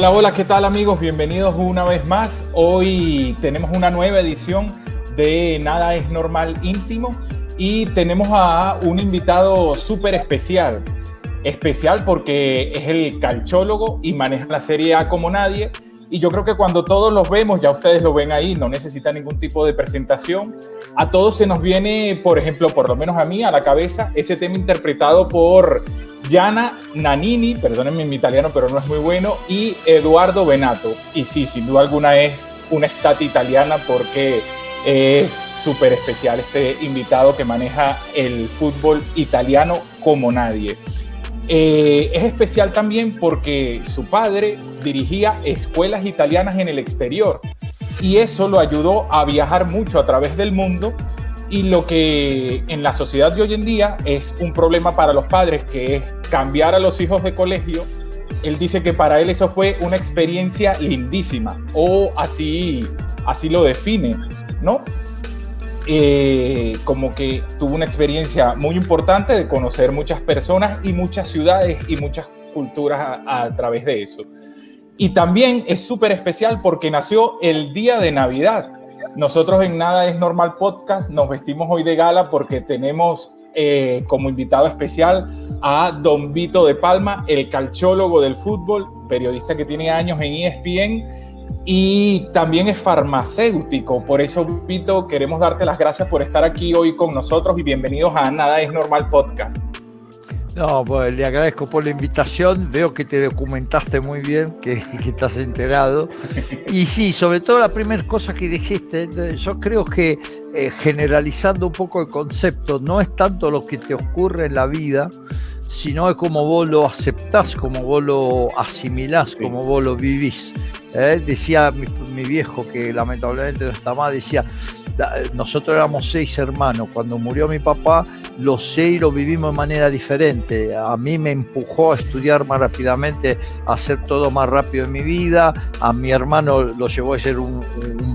Hola, hola, ¿qué tal amigos? Bienvenidos una vez más. Hoy tenemos una nueva edición de Nada es Normal Íntimo y tenemos a un invitado súper especial. Especial porque es el calchólogo y maneja la Serie A como nadie. Y yo creo que cuando todos los vemos, ya ustedes lo ven ahí, no necesita ningún tipo de presentación. A todos se nos viene, por ejemplo, por lo menos a mí, a la cabeza, ese tema interpretado por Gianna Nannini, perdónenme mi italiano, pero no es muy bueno, y Eduardo Benato. Y sí, sin duda alguna es una estat italiana porque es súper especial este invitado que maneja el fútbol italiano como nadie. Es especial también porque su padre dirigía escuelas italianas en el exterior y eso lo ayudó a viajar mucho a través del mundo, y lo que en la sociedad de hoy en día es un problema para los padres, que es cambiar a los hijos de colegio. Él dice que para él eso fue una experiencia lindísima, o así lo define, ¿no? Como que tuvo una experiencia muy importante de conocer muchas personas y muchas ciudades y muchas culturas a través de eso. Y también es súper especial porque nació el día de Navidad. Nosotros en Nada es Normal Podcast nos vestimos hoy de gala porque tenemos como invitado especial a Don Vito de Palma, el calchólogo del fútbol, periodista que tiene años en ESPN, y también es farmacéutico. Por eso, Vito, queremos darte las gracias por estar aquí hoy con nosotros y bienvenidos a Nada es Normal Podcast. No, pues le agradezco por la invitación. Veo que te documentaste muy bien, que estás enterado. Y sí, sobre todo la primera cosa que dijiste, yo creo que generalizando un poco el concepto, no es tanto lo que te ocurre en la vida, sino es como vos lo aceptás, como vos lo asimilás, sí, como vos lo vivís. Decía mi viejo, que lamentablemente no está más, decía: nosotros éramos 6 hermanos. Cuando murió mi papá, los 6 lo vivimos de manera diferente. A mí me empujó a estudiar más rápidamente, a hacer todo más rápido en mi vida. A mi hermano lo llevó a ser un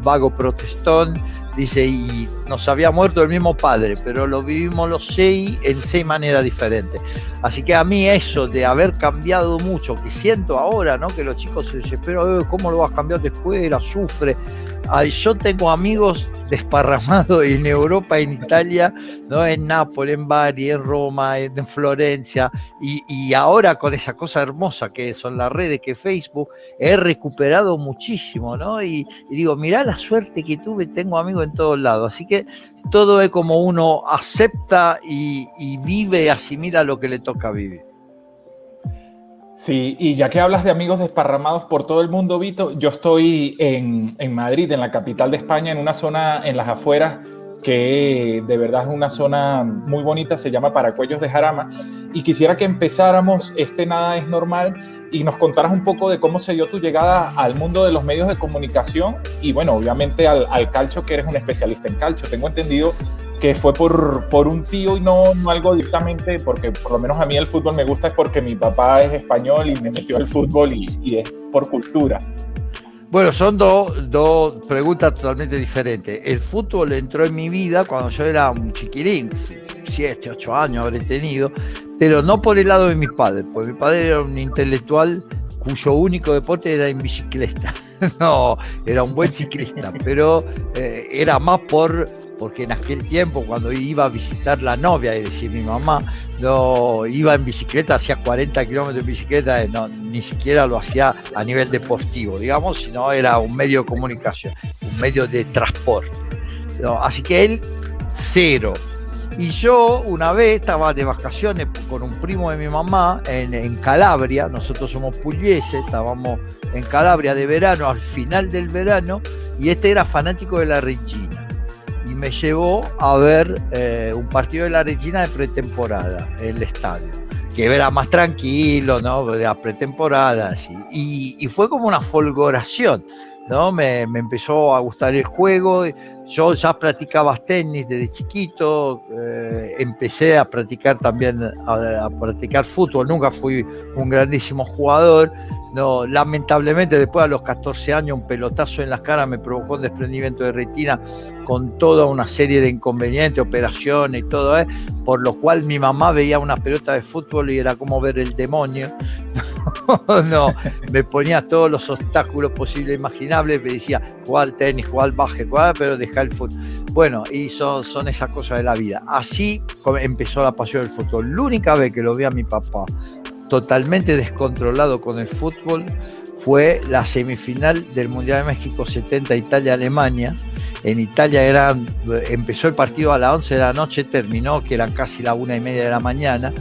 vago protestón. Dice, y nos había muerto el mismo padre, pero lo vivimos los 6 en 6 maneras diferentes. Así que a mí eso de haber cambiado mucho, que siento ahora, ¿no? Que los chicos se desesperan, ¿cómo lo vas a cambiar de escuela? Sufre. Yo tengo amigos desparramados en Europa, en Italia, ¿no? En Nápoles, en Bari, en Roma, en Florencia, y ahora con esa cosa hermosa que son las redes, que Facebook, he recuperado muchísimo, ¿no? Y digo, mirá la suerte que tuve, tengo amigos en todos lados. Así que todo es como uno acepta y vive y asimila lo que le toca vivir. Sí, y ya que hablas de amigos desparramados por todo el mundo, Vito, yo estoy en Madrid, en la capital de España, en una zona en las afueras que de verdad es una zona muy bonita, se llama Paracuellos de Jarama, y quisiera que empezáramos este Nada es Normal y nos contaras un poco de cómo se dio tu llegada al mundo de los medios de comunicación y, bueno, obviamente al calcho, que eres un especialista en calcho. Tengo entendido que fue por un tío y no algo directamente, porque por lo menos a mí el fútbol me gusta, es porque mi papá es español y me metió al fútbol y es por cultura. Bueno, son dos preguntas totalmente diferentes. El fútbol entró en mi vida cuando yo era un chiquilín, 7, 8 años habré tenido, pero no por el lado de mi padre, porque mi padre era un intelectual cuyo único deporte era en bicicleta. No, era un buen ciclista, pero era más porque en aquel tiempo, cuando iba a visitar la novia, es decir, mi mamá, no iba en bicicleta, hacía 40 kilómetros de bicicleta, no, ni siquiera lo hacía a nivel deportivo, digamos, sino era un medio de comunicación, un medio de transporte. No, así que él, cero. Y yo una vez estaba de vacaciones con un primo de mi mamá en Calabria. Nosotros somos pugliese, estábamos en Calabria de verano, al final del verano, y este era fanático de la Regina y me llevó a ver un partido de la Regina de pretemporada en el estadio, que era más tranquilo, ¿no? De la pretemporada, así. Y fue como una folgoración, ¿no? Me empezó a gustar el juego. Yo ya practicaba tenis desde chiquito, empecé a practicar también a practicar fútbol. Nunca fui un grandísimo jugador, no, lamentablemente después a los 14 años un pelotazo en las caras me provocó un desprendimiento de retina con toda una serie de inconvenientes, operaciones y todo, por lo cual mi mamá veía una pelota de fútbol y era como ver el demonio. no, me ponía todos los obstáculos posibles e imaginables, me decía, juega al tenis, juega al básquet, pero deja el fútbol. Bueno, y son esas cosas de la vida. Así empezó la pasión del fútbol. La única vez que lo vi a mi papá totalmente descontrolado con el fútbol fue la semifinal del Mundial de México 70, Italia-Alemania. En Italia empezó el partido a las 11 de la noche, terminó que eran casi las 1:30 de la mañana,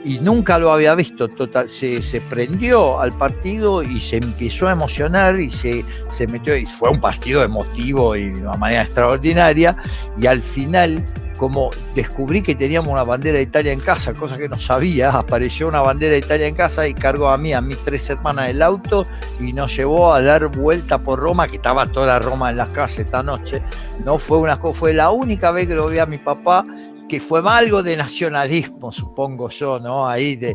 y nunca lo había visto. Se prendió al partido y se empezó a emocionar y se metió, y fue un partido emotivo y de una manera extraordinaria, y al final, como descubrí que teníamos una bandera de Italia en casa, cosa que no sabía, apareció una bandera de Italia en casa y cargó a mis 3 hermanas el auto y nos llevó a dar vuelta por Roma, que estaba toda Roma en las calles esta noche. No fue la única vez que lo vi a mi papá, que fue algo de nacionalismo, supongo yo, ¿no? Ahí de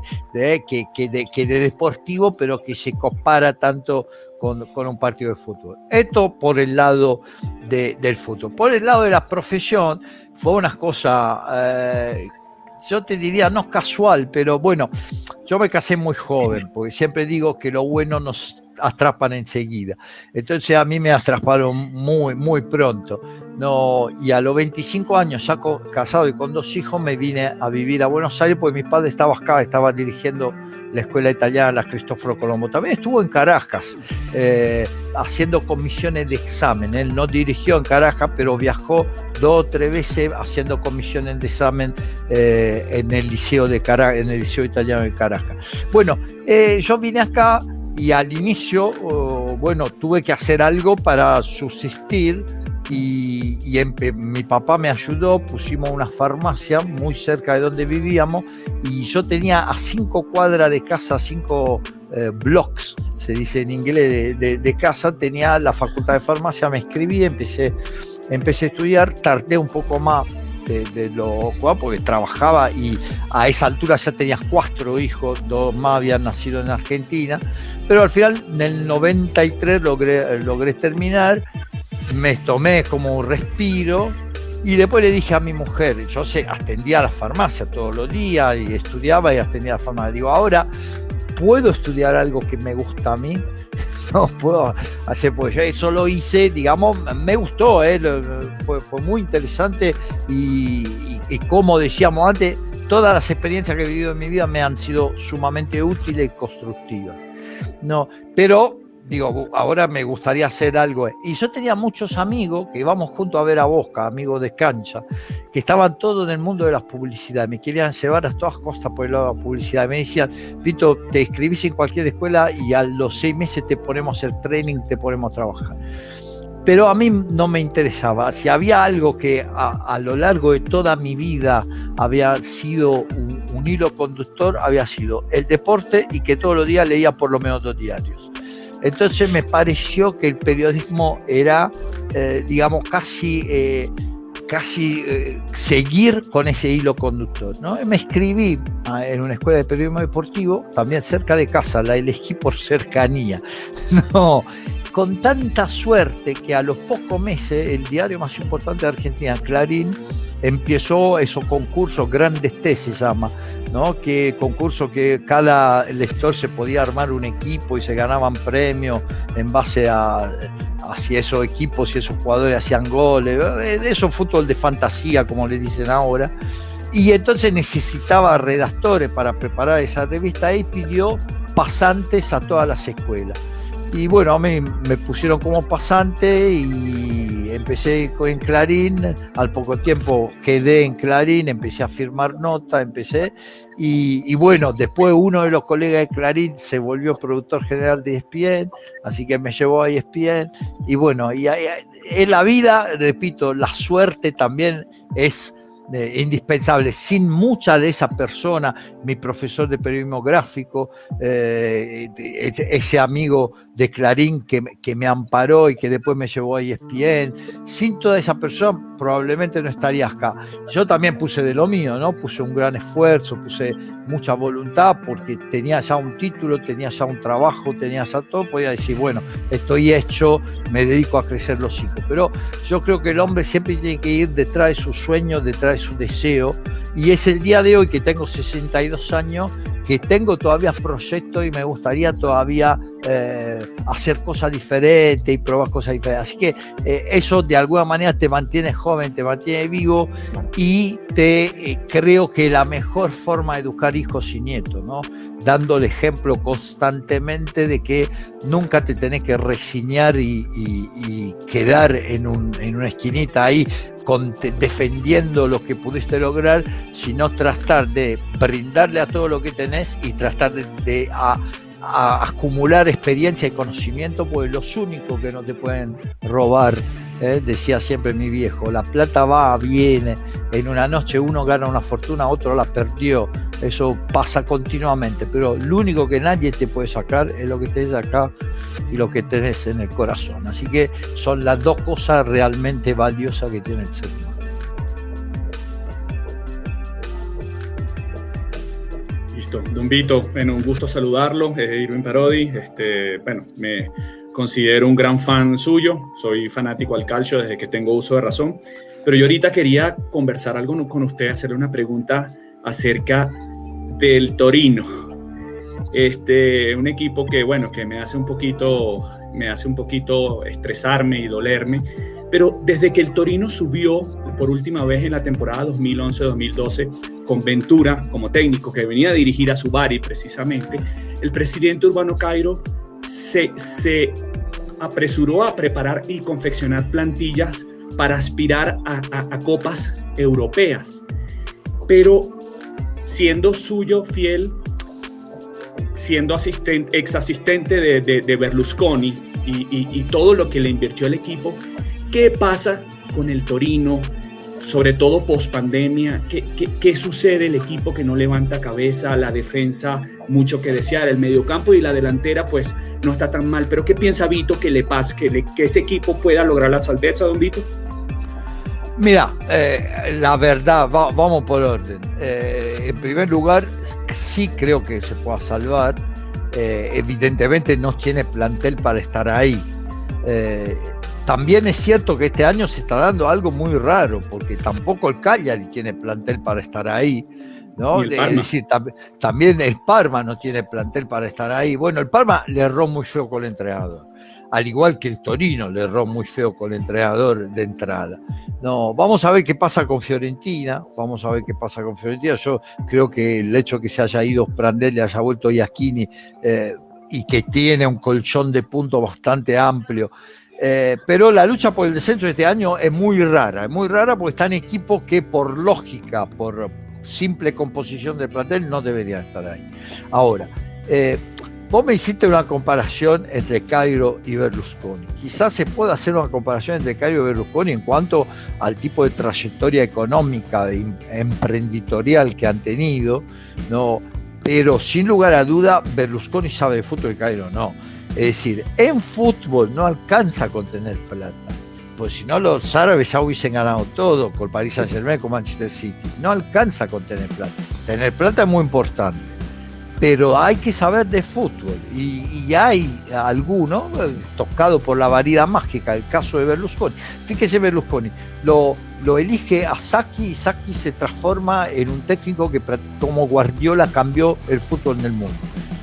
deportivo, pero que se compara tanto con un partido de fútbol. Esto por el lado del fútbol. Por el lado de la profesión, fue una cosa, yo te diría, no casual, pero bueno, yo me casé muy joven, porque siempre digo que lo bueno nos atrapan enseguida. Entonces a mí me atraparon muy, muy pronto. No, y a los 25 años, ya casado y con 2 hijos, me vine a vivir a Buenos Aires, porque mi padre estaba acá, estaba dirigiendo la escuela italiana, la Cristoforo Colombo. También estuvo en Caracas, haciendo comisiones de examen. Él no dirigió en Caracas, pero viajó 2 o 3 veces haciendo comisiones de examen en el liceo de Caracas, en el liceo italiano de Caracas. Bueno, yo vine acá y al inicio, tuve que hacer algo para subsistir. Y mi papá me ayudó, pusimos una farmacia muy cerca de donde vivíamos, y yo tenía a 5 cuadras de casa, 5 blocks, se dice en inglés, de casa, tenía la facultad de farmacia, me inscribí, empecé a estudiar, tardé un poco más de lo cual, porque trabajaba, y a esa altura ya tenía 4 hijos, 2 más habían nacido en Argentina, pero al final en el 93 logré terminar. Me tomé como un respiro y después le dije a mi mujer, yo atendía a la farmacia todos los días y estudiaba y atendía a la farmacia. Digo, ahora, ¿puedo estudiar algo que me gusta a mí? No puedo hacer, pues yo eso lo hice, digamos, me gustó, fue muy interesante y como decíamos antes, todas las experiencias que he vivido en mi vida me han sido sumamente útiles y constructivas. No, pero digo, ahora me gustaría hacer algo. Y yo tenía muchos amigos que íbamos juntos a ver a Boca, amigos de cancha, que estaban todos en el mundo de las publicidades. Me querían llevar a todas costas por el lado de la publicidad. Me decían, Vito, te inscribís en cualquier escuela y a los 6 meses te ponemos a hacer training, te ponemos a trabajar. Pero a mí no me interesaba. Si había algo que a lo largo de toda mi vida había sido un hilo conductor, había sido el deporte, y que todos los días leía por lo menos 2 diarios. Entonces me pareció que el periodismo era, digamos, casi seguir con ese hilo conductor, ¿no? Me inscribí en una escuela de periodismo deportivo, también cerca de casa, la elegí por cercanía, ¿no? Con tanta suerte que a los pocos meses el diario más importante de Argentina, Clarín, empezó esos concursos, Grandes T se llama, ¿no? Que concurso que cada lector se podía armar un equipo y se ganaban premios en base a si esos equipos y esos jugadores hacían goles, eso fútbol de fantasía, como le dicen ahora. Y entonces necesitaba redactores para preparar esa revista y pidió pasantes a todas las escuelas. Y bueno, a mí me pusieron como pasante y empecé en Clarín. Al poco tiempo quedé en Clarín, empecé a firmar notas, y bueno, después uno de los colegas de Clarín se volvió productor general de ESPN, así que me llevó a ESPN. Y bueno, y en la vida, repito, la suerte también es indispensable. Sin mucha de esa persona, mi profesor de periodismo gráfico, ese amigo de Clarín que me amparó y que después me llevó a ESPN, sin toda esa persona probablemente no estaría acá. Yo también puse de lo mío, ¿no? Puse un gran esfuerzo, puse mucha voluntad, porque tenía ya un título, tenía ya un trabajo, tenía ya todo, podía decir, bueno, estoy hecho, me dedico a crecer los hijos. Pero yo creo que el hombre siempre tiene que ir detrás de sus sueños, detrás de su deseo, y es el día de hoy, que tengo 62 años, que tengo todavía proyectos y me gustaría todavía hacer cosas diferentes y probar cosas diferentes. Así que eso de alguna manera te mantiene joven, te mantiene vivo y creo que la mejor forma de educar hijos y nietos, ¿no? Dando el ejemplo constantemente de que nunca te tenés que resignar y quedar en una esquinita ahí defendiendo lo que pudiste lograr, sino tratar de brindarle a todo lo que tenés y tratar de acumular experiencia y conocimiento, porque los únicos que no te pueden robar, decía siempre mi viejo, la plata va, viene, en una noche uno gana una fortuna, otro la perdió, eso pasa continuamente, pero lo único que nadie te puede sacar es lo que tenés acá y lo que tenés en el corazón. Así que son las dos cosas realmente valiosas que tiene el ser humano. Listo, Don Vito, bueno, un gusto saludarlo, Irving Parodi, bueno, me considero un gran fan suyo, soy fanático al calcio desde que tengo uso de razón, pero yo ahorita quería conversar algo con usted, hacerle una pregunta acerca del Torino, un equipo que, bueno, que me hace un poquito estresarme y dolerme, pero desde que el Torino subió por última vez en la temporada 2011-2012 con Ventura como técnico, que venía a dirigir a su Bari precisamente, el presidente Urbano Cairo se apresuró a preparar y confeccionar plantillas para aspirar a copas europeas, pero siendo suyo fiel, siendo ex asistente de Berlusconi y todo lo que le invirtió el equipo, ¿qué pasa con el Torino, sobre todo post pandemia? ¿Qué sucede? El equipo que no levanta cabeza, la defensa mucho que desear, el mediocampo y la delantera pues no está tan mal, pero ¿qué piensa Vito que le pasa, que ese equipo pueda lograr la salvezza, don Vito? Mira, la verdad, vamos por orden. En primer lugar, sí creo que se pueda salvar. Evidentemente no tiene plantel para estar ahí. También es cierto que este año se está dando algo muy raro, porque tampoco el Cagliari tiene plantel para estar ahí, ¿no? Es decir, también el Parma no tiene plantel para estar ahí. Bueno, el Parma le erró muy feo con el entrenador, al igual que el Torino le erró muy feo con el entrenador de entrada. No, vamos a ver qué pasa con Fiorentina, Yo creo que el hecho que se haya ido Prandelli, haya vuelto Iachini, y que tiene un colchón de puntos bastante amplio, pero la lucha por el descenso de este año es muy rara porque están equipos que por lógica, por simple composición del plantel, no deberían estar ahí. Ahora, vos me hiciste una comparación entre Cairo y Berlusconi. Quizás se pueda hacer una comparación entre Cairo y Berlusconi en cuanto al tipo de trayectoria económica, emprenditorial que han tenido, ¿no? Pero sin lugar a duda, Berlusconi sabe de fútbol y Cairo no. Es decir, en fútbol no alcanza con tener plata, pues si no los árabes ya hubiesen ganado todo con Paris Saint-Germain, con Manchester City. No alcanza con tener plata. Tener plata es muy importante, pero hay que saber de fútbol y hay algunos tocados por la varita mágica, el caso de Berlusconi. Fíjese, Berlusconi lo elige a Sacchi y Sacchi se transforma en un técnico que, como Guardiola, cambió el fútbol en el mundo.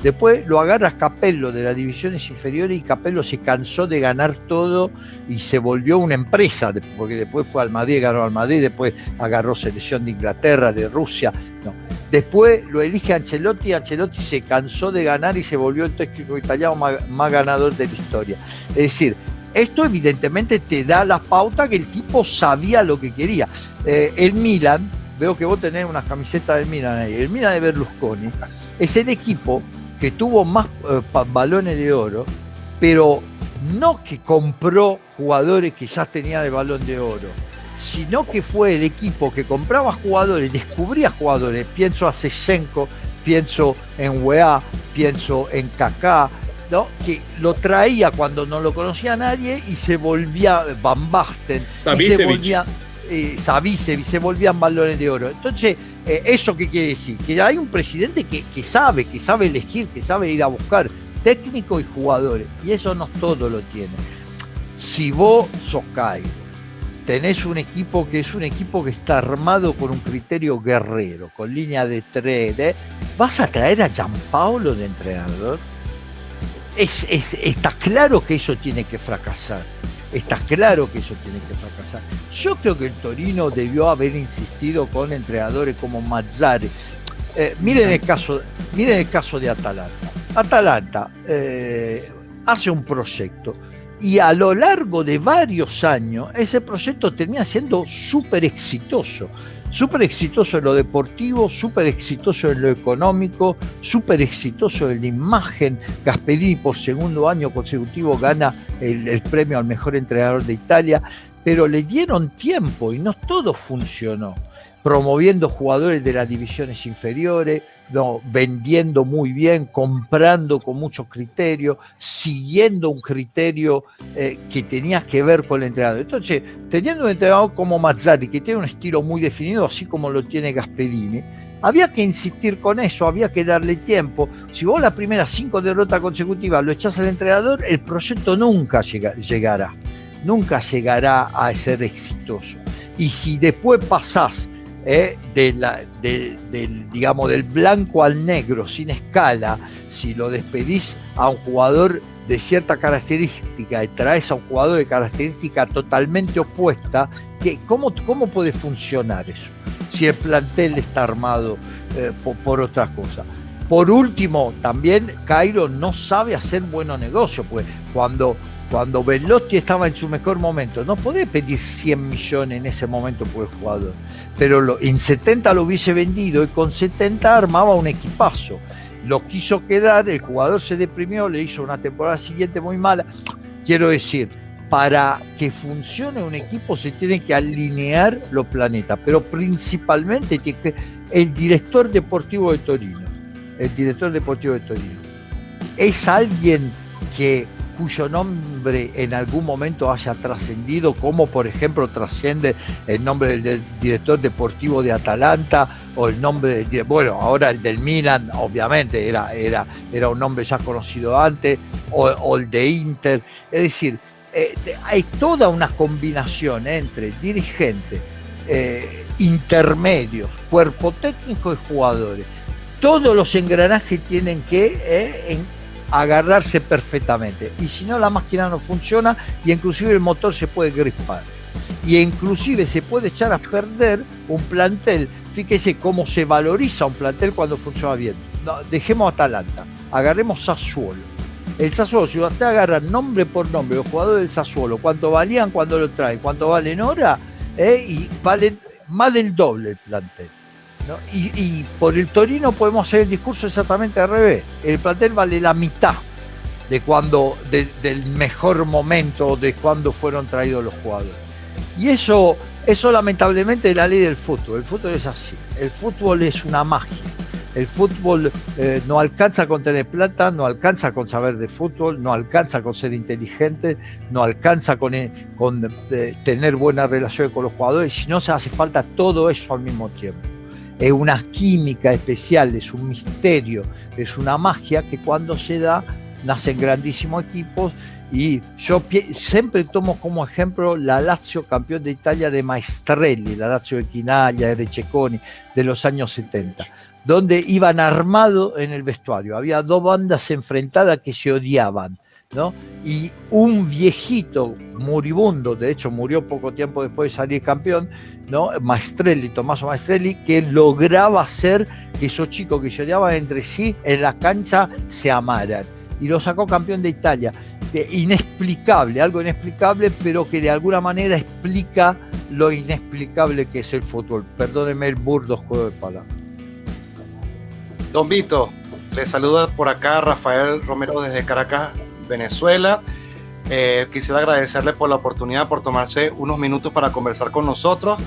Después lo agarra Capello de las divisiones inferiores y Capello se cansó de ganar todo y se volvió una empresa, porque después fue al Madrid, ganó al Madrid, después agarró selección de Inglaterra, de Rusia. No. Después lo elige Ancelotti se cansó de ganar y se volvió el técnico italiano más ganador de la historia. Es decir, esto evidentemente te da la pauta que el tipo sabía lo que quería. El Milan, veo que vos tenés unas camisetas del Milan ahí, el Milan de Berlusconi es el equipo que tuvo más balones de oro, pero no que compró jugadores que ya tenían el balón de oro, sino que fue el equipo que compraba jugadores, descubría jugadores. Pienso a Shevchenko, pienso en Weah, pienso en Kaká, ¿no? Que lo traía cuando no lo conocía nadie y se volvía Van Basten, Savicevic, se volvían balones de oro. Entonces, ¿eso qué quiere decir? Que hay un presidente que sabe elegir, que sabe ir a buscar técnicos y jugadores, y eso no todo lo tiene. Si vos sos Cairo, tenés un equipo que está armado con un criterio guerrero, con línea de tres, ¿Vas a traer a Gianpaolo de entrenador? Está claro que eso tiene que fracasar. Está claro que eso tiene que fracasar. Yo creo que el Torino debió haber insistido con entrenadores como Mazzarri. Miren el caso de Atalanta. Atalanta hace un proyecto y a lo largo de varios años ese proyecto termina siendo súper exitoso en lo deportivo, súper exitoso en lo económico, súper exitoso en la imagen. Gasperini por segundo año consecutivo gana el premio al mejor entrenador de Italia, pero le dieron tiempo y no todo funcionó. Promoviendo jugadores de las divisiones inferiores, vendiendo muy bien, comprando con mucho criterio, siguiendo un criterio que tenía que ver con el entrenador. Entonces, teniendo un entrenador como Mazzarri, que tiene un estilo muy definido, así como lo tiene Gasperini, había que insistir con eso, había que darle tiempo. Si vos las primeras 5 derrotas consecutivas lo echás al entrenador, el proyecto nunca llegará a ser exitoso. Y si después pasás del blanco al negro sin escala, si lo despedís a un jugador de cierta característica y traes a un jugador de característica totalmente opuesta, ¿cómo puede funcionar eso? Si el plantel está armado por otra cosa. Por último, también Cairo no sabe hacer buenos negocios, pues cuando Belotti estaba en su mejor momento, no podés pedir 100 millones en ese momento por el jugador, pero en 70 lo hubiese vendido y con 70 armaba un equipazo. Lo quiso quedar, el jugador se deprimió, le hizo una temporada siguiente muy mala. Quiero decir, para que funcione un equipo se tienen que alinear los planetas, pero principalmente el director deportivo de Torino es alguien cuyo nombre en algún momento haya trascendido, como por ejemplo trasciende el nombre del director deportivo de Atalanta o el nombre ahora el del Milan, obviamente era un nombre ya conocido antes, o el de Inter. Es decir, hay toda una combinación entre dirigentes, intermedios, cuerpo técnico y jugadores. Todos los engranajes tienen que agarrarse perfectamente, y si no la máquina no funciona y inclusive el motor se puede grispar y inclusive se puede echar a perder un plantel. Fíjese cómo se valoriza un plantel cuando funciona bien. No, dejemos Atalanta, agarremos Sassuolo. El Sassuolo, si usted agarra nombre por nombre los jugadores del Sassuolo, cuánto valían cuando lo traen, cuánto valen ahora, y valen más del doble el plantel, ¿no? Y por el Torino podemos hacer el discurso exactamente al revés. El plantel vale la mitad del mejor momento de cuando fueron traídos los jugadores. Y eso lamentablemente es la ley del fútbol. El fútbol es así. El fútbol es una magia. El fútbol no alcanza con tener plata, no alcanza con saber de fútbol, no alcanza con ser inteligente, no alcanza con tener buenas relaciones con los jugadores, sino se hace falta todo eso al mismo tiempo. Es una química especial, es un misterio, es una magia que cuando se da nacen grandísimos equipos. Y yo siempre tomo como ejemplo la Lazio campeón de Italia de Maestrelli, la Lazio de Chinaglia, de Cecconi, de los años 70, donde iban armados en el vestuario. Había dos bandas enfrentadas que se odiaban, ¿no? Y un viejito moribundo, de hecho murió poco tiempo después de salir campeón, ¿no? Maestrelli, Tommaso Maestrelli, que lograba hacer que esos chicos que se odiaban entre sí en la cancha se amaran. Y lo sacó campeón de Italia. Inexplicable, algo inexplicable, pero que de alguna manera explica lo inexplicable que es el fútbol. Perdóneme el burdo juego de palabras. Don Vito, le saluda por acá Rafael Romero desde Caracas, Venezuela. Quisiera agradecerle por la oportunidad, por tomarse unos minutos para conversar con nosotros.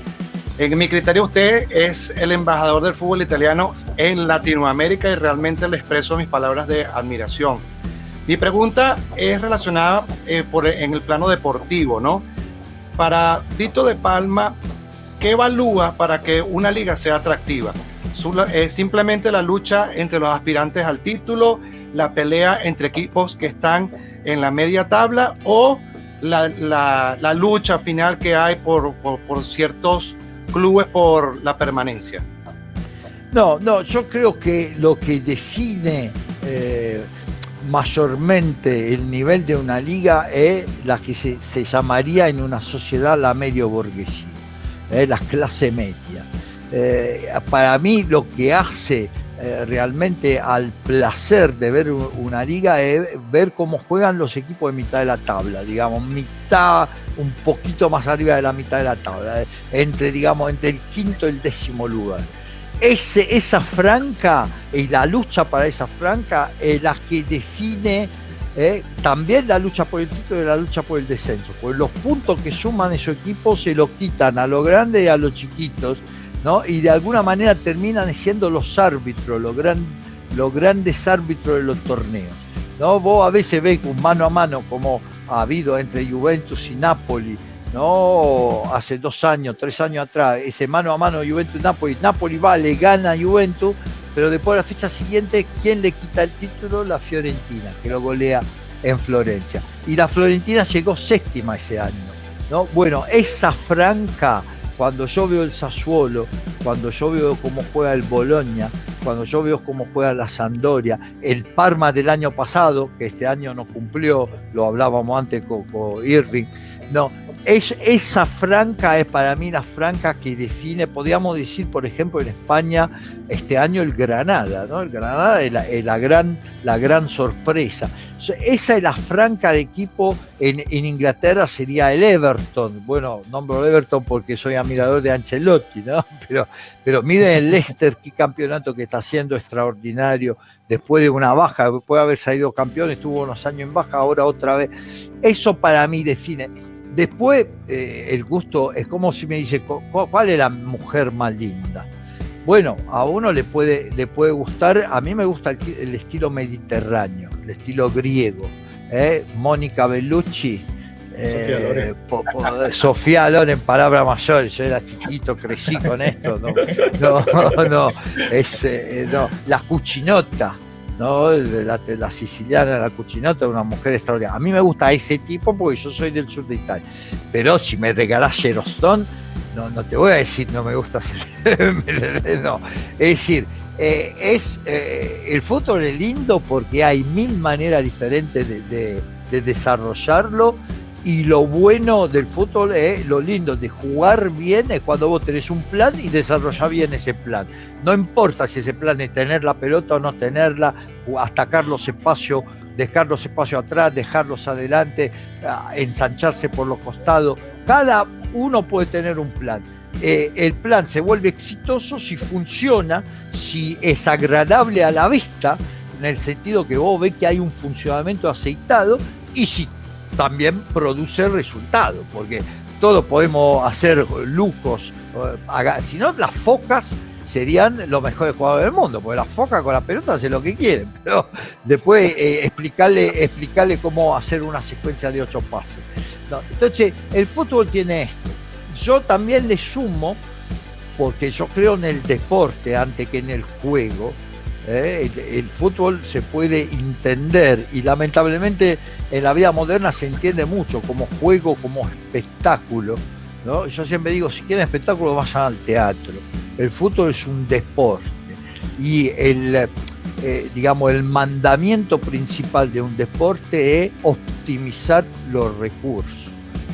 En mi criterio, usted es el embajador del fútbol italiano en Latinoamérica y realmente le expreso mis palabras de admiración. Mi pregunta es relacionada en el plano deportivo, ¿no? Para Vito de Palma, ¿qué evalúa para que una liga sea atractiva? ¿Simplemente la lucha entre los aspirantes al título, la pelea entre equipos que están en la media tabla o la lucha final que hay por ciertos clubes por la permanencia? No, yo creo que lo que define mayormente el nivel de una liga es la que se llamaría en una sociedad la medio burguesía, la clase media. Para mí lo que hace realmente al placer de ver una liga es ver cómo juegan los equipos de mitad de la tabla, digamos, un poquito más arriba de la mitad de la tabla, entre el quinto y el 10º lugar. Esa franca y la lucha para esa franca es la que define también la lucha por el título y la lucha por el descenso, porque los puntos que suman esos equipos se los quitan a los grandes y a los chiquitos, ¿no? Y de alguna manera terminan siendo los árbitros, los grandes árbitros de los torneos, ¿no? Vos a veces ves un mano a mano como ha habido entre Juventus y Napoli, ¿no? Hace 2 años, 3 años atrás, ese mano a mano Juventus-Napoli, Napoli va, le gana a Juventus, pero después de la fecha siguiente, ¿quién le quita el título? La Fiorentina, que lo golea en Florencia. Y la Fiorentina llegó 7ª ese año, ¿no? Bueno, esa franca, cuando yo veo el Sassuolo, cuando yo veo cómo juega el Bologna, cuando yo veo cómo juega la Sampdoria, el Parma del año pasado, que este año no cumplió, lo hablábamos antes con Irving, no, esa franca es para mí la franca que define, podríamos decir, por ejemplo, en España, este año el Granada, ¿no? El Granada es la gran sorpresa. Esa es la franca de equipo. En Inglaterra sería el Everton. Bueno, nombro Everton porque soy admirador de Ancelotti, ¿no? Pero miren el Leicester, qué campeonato que está haciendo, extraordinario. Después de una baja, después de haber salido campeón, estuvo unos años en baja, ahora otra vez. Eso para mí define. Después, el gusto es como si me dice, ¿cuál es la mujer más linda? Bueno, a uno le puede gustar, a mí me gusta el estilo mediterráneo, el estilo griego. Mónica Bellucci, Sofía Loren, palabras mayores, yo era chiquito, crecí con esto, no, la Cucinotta, ¿no? La siciliana, la Cucinotta, una mujer extraordinaria. A mí me gusta ese tipo porque yo soy del sur de Italia, pero si me regalás Gerostón, no te voy a decir no me gusta no. Es decir, el fútbol es lindo porque hay 1000 maneras diferentes de desarrollarlo, y lo bueno del fútbol es lo lindo de jugar bien, es cuando vos tenés un plan y desarrollás bien ese plan. No importa si ese plan es tener la pelota o no tenerla, atacar los espacios, dejar los espacios atrás, dejarlos adelante, ensancharse por los costados. Cada uno puede tener un plan. El plan se vuelve exitoso si funciona, si es agradable a la vista, en el sentido que vos ves que hay un funcionamiento aceitado, y si también produce resultados, porque todos podemos hacer lucos, si no las focas serían los mejores jugadores del mundo, porque las focas con la pelota hacen lo que quieren, pero después explicarle cómo hacer una secuencia de 8 pases. No, entonces el fútbol tiene esto. Yo también le sumo, porque yo creo en el deporte antes que en el juego. El fútbol se puede entender, y lamentablemente en la vida moderna se entiende mucho como juego, como espectáculo, ¿no? Yo siempre digo, si quieren espectáculo vayan al teatro. El fútbol es un deporte, y el mandamiento principal de un deporte es optimizar los recursos.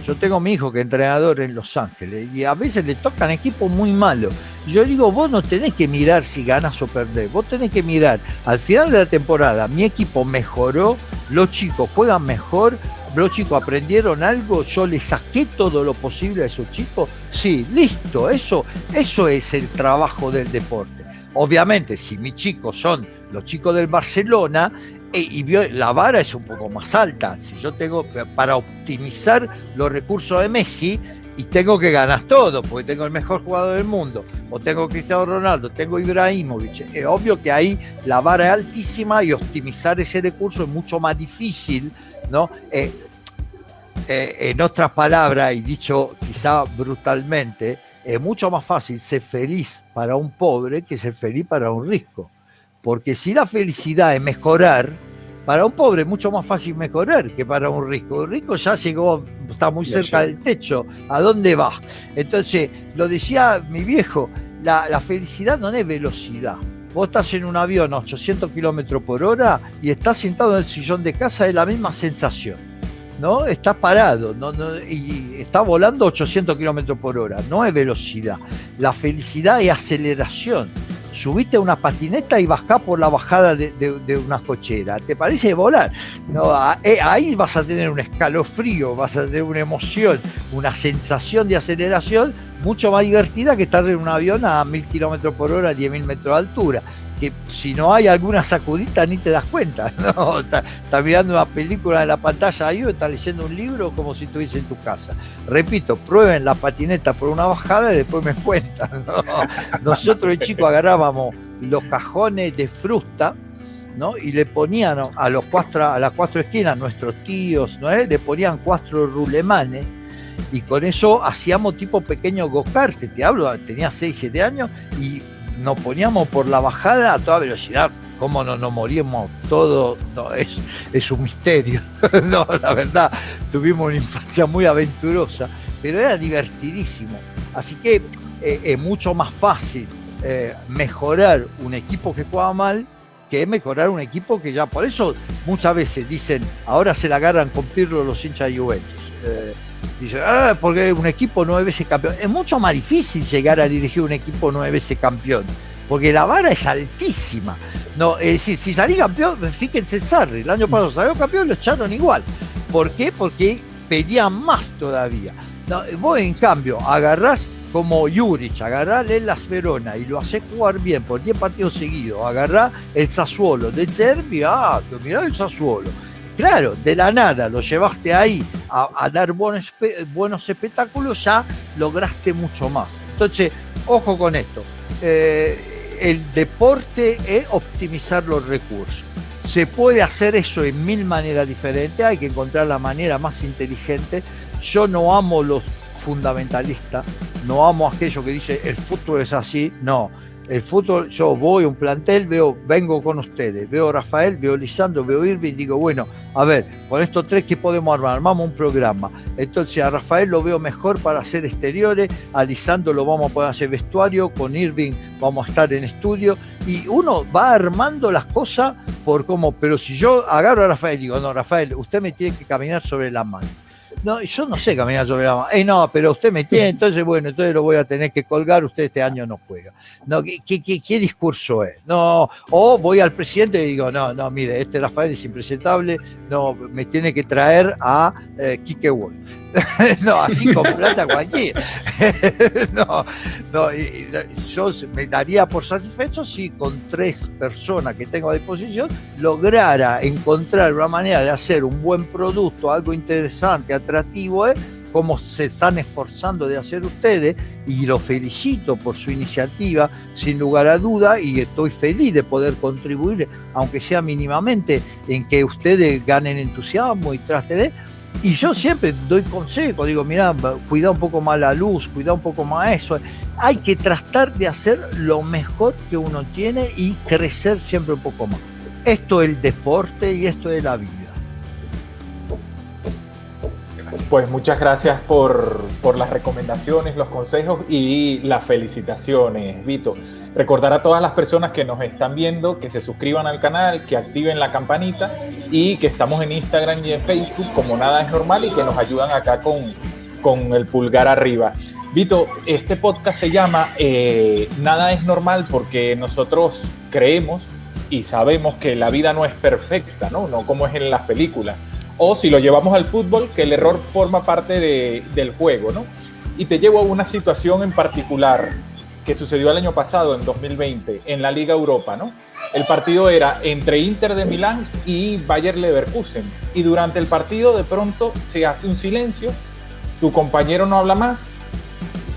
Yo tengo a mi hijo que es entrenador en Los Ángeles, y a veces le tocan equipos muy malos. Yo digo, vos no tenés que mirar si ganas o perdés, vos tenés que mirar al final de la temporada, mi equipo mejoró, los chicos juegan mejor, los chicos aprendieron algo, yo les saqué todo lo posible a esos chicos. Sí, listo, eso es el trabajo del deporte. Obviamente, si mis chicos son los chicos del Barcelona, la vara es un poco más alta. Si yo tengo para optimizar los recursos de Messi, y tengo que ganar todo, porque tengo el mejor jugador del mundo, o tengo Cristiano Ronaldo, tengo Ibrahimovic, es obvio que ahí la vara es altísima y optimizar ese recurso es mucho más difícil, ¿no? En otras palabras, y dicho quizá brutalmente, es mucho más fácil ser feliz para un pobre que ser feliz para un rico, porque si la felicidad es mejorar, para un pobre es mucho más fácil mejorar que para un rico. El rico ya llegó, está muy cerca del techo. ¿A dónde va? Entonces, lo decía mi viejo, la felicidad no es velocidad. Vos estás en un avión a 800 kilómetros por hora y estás sentado en el sillón de casa, es la misma sensación, ¿no? Estás parado, y está volando 800 kilómetros por hora, no es velocidad. La felicidad es aceleración. Subiste a una patineta y bajás por la bajada de una cochera. ¿Te parece volar? No, ahí vas a tener un escalofrío, vas a tener una emoción, una sensación de aceleración mucho más divertida que estar en un avión a 1000 kilómetros por hora, 10.000 metros de altura. Que si no hay alguna sacudita ni te das cuenta, ¿no? Estás mirando una película en la pantalla ahí o estás leyendo un libro como si estuviese en tu casa. Repito, prueben la patineta por una bajada y después me cuentan, ¿no? Nosotros de chicos agarrábamos los cajones de fruta, ¿no? Y le ponían a las cuatro esquinas, nuestros tíos, ¿no? Le ponían 4 rulemanes y con eso hacíamos tipo pequeños go-kart. Te hablo, tenía 6, 7 años y nos poníamos por la bajada a toda velocidad. ¿Cómo no nos moríamos todos? No, es un misterio. No, la verdad, tuvimos una infancia muy aventurosa, pero era divertidísimo. Así que es mucho más fácil mejorar un equipo que juega mal que mejorar un equipo que ya... Por eso muchas veces dicen, ahora se la agarran con Pirlo los hinchas de Juventus. Dice, porque un equipo 9 veces campeón. Es mucho más difícil llegar a dirigir un equipo 9 veces campeón, porque la vara es altísima. No, es decir, si salí campeón, fíjense Sarri, el año pasado salió campeón, lo echaron igual. ¿Por qué? Porque pedían más todavía. No, vos en cambio agarrás como Juric, agarrás el Hellas Verona y lo hacés jugar bien por 10 partidos seguidos, agarrás el Sassuolo de Zerbi, mirá el Sassuolo. Claro, de la nada lo llevaste ahí a dar buenos espectáculos, ya lograste mucho más. Entonces, ojo con esto. El deporte es optimizar los recursos. Se puede hacer eso en 1000 maneras diferentes, hay que encontrar la manera más inteligente. Yo no amo los fundamentalistas, no amo aquello que dice el fútbol es así, no. El fútbol, yo voy a un plantel, vengo con ustedes, veo a Rafael, veo a Lisandro, veo a Irving, digo, bueno, a ver, con estos 3, ¿qué podemos armar? Armamos un programa. Entonces a Rafael lo veo mejor para hacer exteriores, a Lisandro lo vamos a poder hacer vestuario, con Irving vamos a estar en estudio, y uno va armando las cosas por cómo, pero si yo agarro a Rafael y digo, no, Rafael, usted me tiene que caminar sobre la mano. No, yo no sé caminar sobre la mano. No, pero usted me tiene, entonces bueno, entonces lo voy a tener que colgar, usted este año no juega. No, ¿qué discurso es? No, o voy al presidente y digo, no, mire, este Rafael es impresentable, no, me tiene que traer a Quique Wolf. No, así con plata cualquiera. No, yo me daría por satisfecho si con 3 personas que tengo a disposición lograra encontrar una manera de hacer un buen producto, algo interesante, atractivo, como se están esforzando de hacer ustedes, y los felicito por su iniciativa, sin lugar a duda, y estoy feliz de poder contribuir, aunque sea mínimamente, en que ustedes ganen entusiasmo y traten. Y yo siempre doy consejo, digo, mira, cuida un poco más la luz, cuida un poco más eso. Hay que tratar de hacer lo mejor que uno tiene y crecer siempre un poco más. Esto es el deporte y esto es la vida. Pues muchas gracias por las recomendaciones, los consejos y las felicitaciones, Vito. Recordar a todas las personas que nos están viendo que se suscriban al canal, que activen la campanita y que estamos en Instagram y en Facebook como Nada es Normal y que nos ayudan acá con el pulgar arriba. Vito, este podcast se llama Nada es Normal porque nosotros creemos y sabemos que la vida no es perfecta, ¿no? No como es en las películas. O si lo llevamos al fútbol, que el error forma parte del juego, ¿no? Y te llevo a una situación en particular que sucedió el año pasado, en 2020, en la Liga Europa, ¿no? El partido era entre Inter de Milán y Bayer Leverkusen. Y durante el partido, de pronto, se hace un silencio, tu compañero no habla más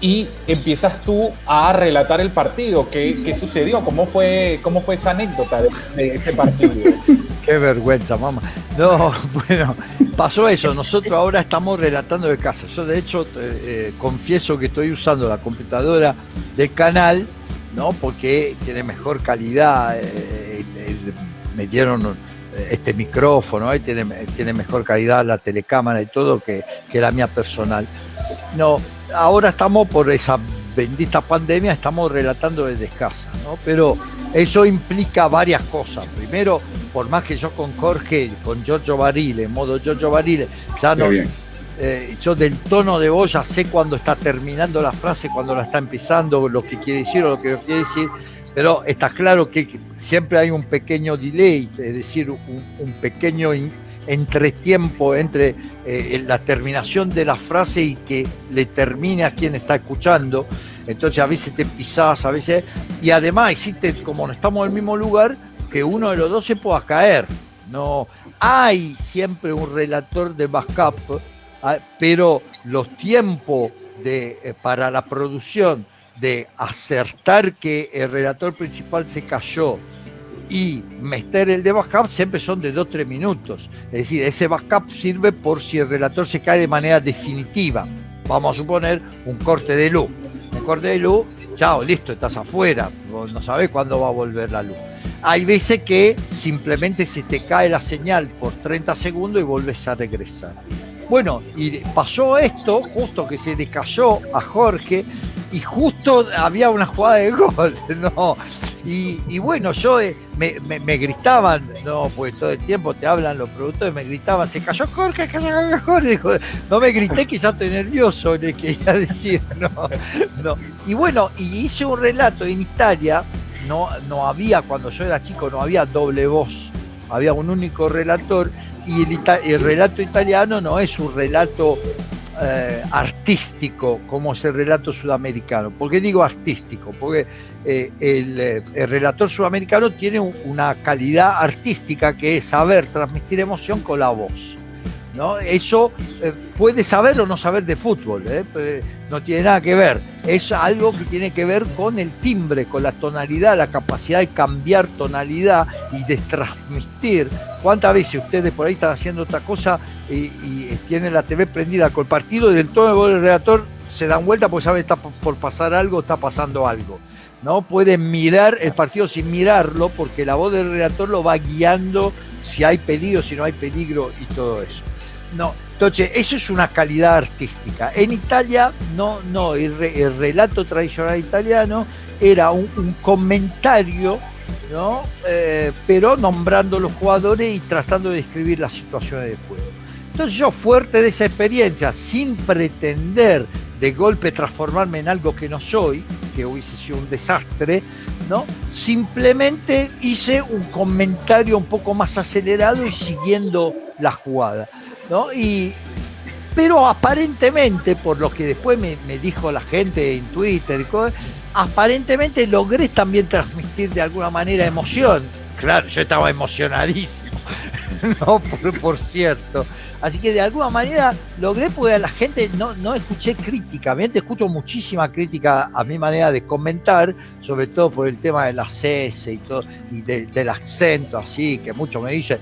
y empiezas tú a relatar el partido. ¿Qué sucedió? ¿Cómo fue esa anécdota de ese partido? Qué vergüenza, mamá. No, bueno, pasó eso. Nosotros ahora estamos relatando de casa. Yo, de hecho, confieso que estoy usando la computadora del canal, ¿no? Porque tiene mejor calidad. Me dieron este micrófono, tiene mejor calidad la telecámara y todo que la mía personal. No, ahora estamos por esa bendita pandemia estamos relatando desde casa, ¿no? Pero eso implica varias cosas. Primero, por más que yo con Jorge, con Giorgio Barile, en modo Giorgio Barile, ya no, yo del tono de voz ya sé cuando está terminando la frase, cuando la está empezando, lo que quiere decir o lo que no quiere decir, pero está claro que siempre hay un pequeño delay, es decir, un pequeño entretiempo entre la terminación de la frase y que le termine a quien está escuchando. Entonces a veces te pisás, a veces, y además existe, como no estamos en el mismo lugar, que uno de los dos se pueda caer. No hay siempre un relator de backup, pero los tiempos para la producción de acertar que el relator principal se cayó y meter el de backup siempre son de 2-3 minutos. Es decir, ese backup sirve por si el relator se cae de manera definitiva. Vamos a suponer un corte de luz. Un corte de luz, chao, listo, estás afuera. No sabes cuándo va a volver la luz. Hay veces que simplemente se te cae la señal por 30 segundos y volves a regresar. Bueno, y pasó esto, justo que se le cayó a Jorge, y justo había una jugada de gol, ¿no? Y bueno, yo me gritaban, no, pues todo el tiempo te hablan los productores, me gritaban, se cayó Jorge, cayó Jorge. No me grité, que ya estoy nervioso, le quería decir, no. Y bueno, y hice un relato en Italia, no había, cuando yo era chico, no había doble voz, había un único relator, y el relato italiano no es un relato artístico como es el relato sudamericano. ¿Por qué digo artístico? Porque el relator sudamericano tiene una calidad artística que es saber transmitir emoción con la voz, ¿no? Eso puede saber o no saber de fútbol, no tiene nada que ver. Es algo que tiene que ver con el timbre, con la tonalidad, la capacidad de cambiar tonalidad y de transmitir. ¿Cuántas veces ustedes por ahí están haciendo otra cosa y tienen la TV prendida con el partido y del tono de voz del relator se dan vuelta porque saben que está por pasar algo, está pasando algo? ¿No? Pueden mirar el partido sin mirarlo porque la voz del relator lo va guiando si hay peligro, si no hay peligro y todo eso. No, entonces eso es una calidad artística. En Italia no, el relato tradicional italiano era un comentario, ¿no? Pero nombrando los jugadores y tratando de describir las situaciones de juego. Entonces yo, fuerte de esa experiencia, sin pretender de golpe transformarme en algo que no soy, que hubiese sido un desastre, ¿no? Simplemente hice un comentario un poco más acelerado y siguiendo la jugada, ¿no? Pero aparentemente, por lo que después me dijo la gente en Twitter, aparentemente logré también transmitir de alguna manera emoción. Claro, yo estaba emocionadísimo, no, por cierto. Así que de alguna manera logré, porque a la gente no escuché crítica. Obviamente escucho muchísima crítica a mi manera de comentar, sobre todo por el tema de las S y todo, y del acento, así, que muchos me dicen,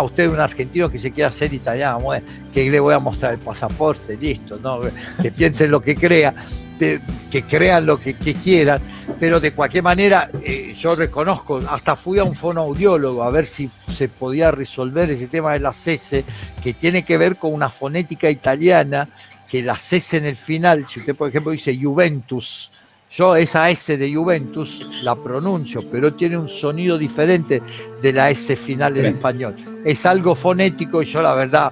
usted es un argentino que se quiere hacer italiano, bueno, que le voy a mostrar el pasaporte, listo, ¿no? Que piensen lo que crea, que crean lo que quieran, pero de cualquier manera yo reconozco, hasta fui a un fonoaudiólogo a ver si se podía resolver ese tema de las S, que tiene que ver con una fonética italiana, que la S en el final, si usted por ejemplo dice Juventus, yo esa S de Juventus la pronuncio, pero tiene un sonido diferente de la S final en español. Es algo fonético y yo la verdad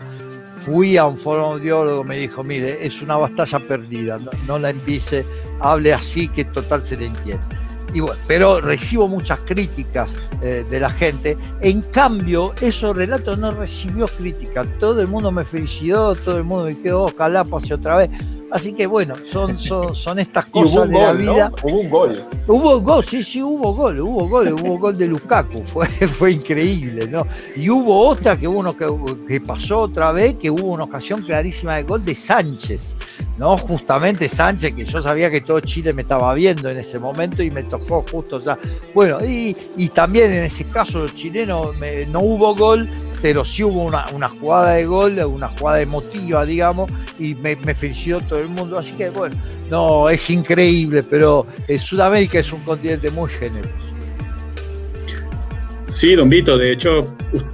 fui a un fonoaudiólogo, me dijo, mire, es una batalla perdida, no la empiece, hable así que total se le entiende. Y bueno, pero recibo muchas críticas de la gente. En cambio, esos relatos no recibió críticas. Todo el mundo me felicitó, todo el mundo me dijo, ojalá pase otra vez. Así que bueno, son estas cosas de la vida. ¿No? Hubo un gol. Hubo gol, sí, hubo gol de Lukaku, fue increíble, ¿no? Y hubo otra que uno que pasó otra vez, que hubo una ocasión clarísima de gol de Sánchez, ¿no? Justamente Sánchez, que yo sabía que todo Chile me estaba viendo en ese momento y me tocó justo ya. Bueno, y también en ese caso los chilenos no hubo gol, pero sí hubo una jugada de gol, una jugada emotiva, digamos, y me felicitó todo el mundo. Así que bueno, no, es increíble, pero Sudamérica es un continente muy generoso. Sí, don Vito, de hecho,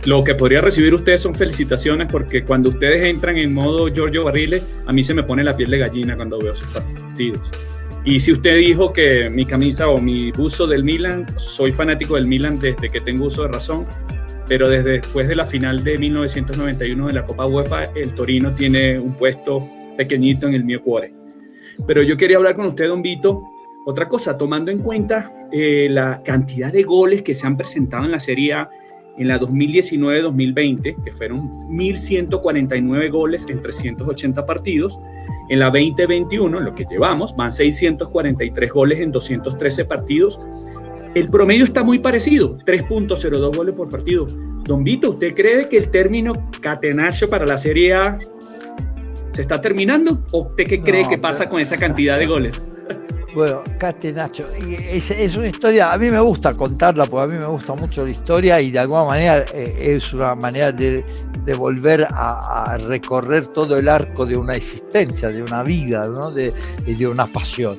lo que podría recibir usted son felicitaciones, porque cuando ustedes entran en modo Giorgio Barile, a mí se me pone la piel de gallina cuando veo esos partidos. Y si usted dijo que mi camisa o mi buzo del Milan, soy fanático del Milan desde que tengo uso de razón, pero desde después de la final de 1991 de la Copa UEFA, el Torino tiene un puesto pequeñito en el mio cuore. Pero yo quería hablar con usted, don Vito, otra cosa, tomando en cuenta la cantidad de goles que se han presentado en la Serie A en la 2019-2020, que fueron 1.149 goles en 380 partidos. En la 2021, lo que llevamos, van 643 goles en 213 partidos. El promedio está muy parecido, 3.02 goles por partido. Don Vito, ¿usted cree que el término catenaccio para la Serie A se está terminando? ¿O usted qué cree que pasa con esa cantidad de goles? Bueno, catenaccio, es una historia, a mí me gusta contarla porque a mí me gusta mucho la historia y de alguna manera es una manera de volver a recorrer todo el arco de una existencia, de una vida, ¿no? de una pasión.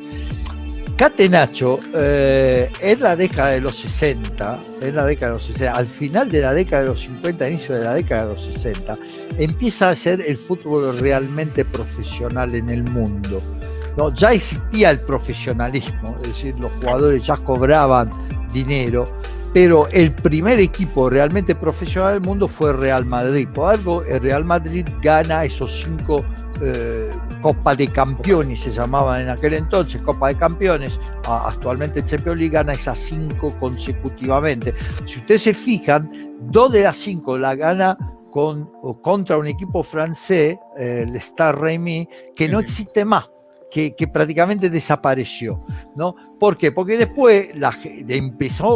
Catenaccio, en la década de los 60, al final de la década de los 50, inicio de la década de los 60, empieza a ser el fútbol realmente profesional en el mundo. No, ya existía el profesionalismo, es decir, los jugadores ya cobraban dinero, pero el primer equipo realmente profesional del mundo fue el Real Madrid. Por algo, el Real Madrid gana esos 5 Copa de Campeones, se llamaban en aquel entonces, Copa de Campeones, actualmente Champions League gana esas 5 consecutivamente. Si ustedes se fijan, 2 de las 5 la gana contra un equipo francés, el Stade Rennais, que no existe más. Que prácticamente desapareció, ¿no? ¿Por qué? Porque después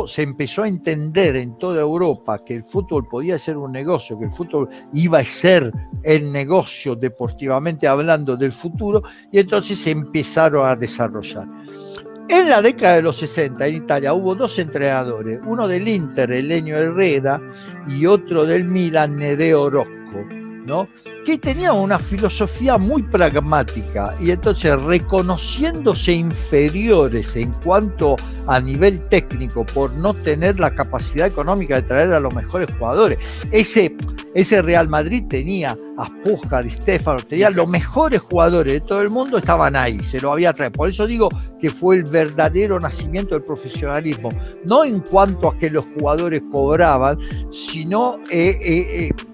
se empezó a entender en toda Europa que el fútbol podía ser un negocio, que el fútbol iba a ser el negocio deportivamente hablando del futuro, y entonces se empezaron a desarrollar. En la década de los 60 en Italia hubo 2 entrenadores, uno del Inter, Helenio Herrera, y otro del Milan, Nereo Rocco, ¿no? Que tenían una filosofía muy pragmática y entonces reconociéndose inferiores en cuanto a nivel técnico por no tener la capacidad económica de traer a los mejores jugadores. Ese Real Madrid tenía a Puskas, Di Stéfano, tenía los mejores jugadores de todo el mundo, estaban ahí, se lo había traído. Por eso digo que fue el verdadero nacimiento del profesionalismo, no en cuanto a que los jugadores cobraban, sino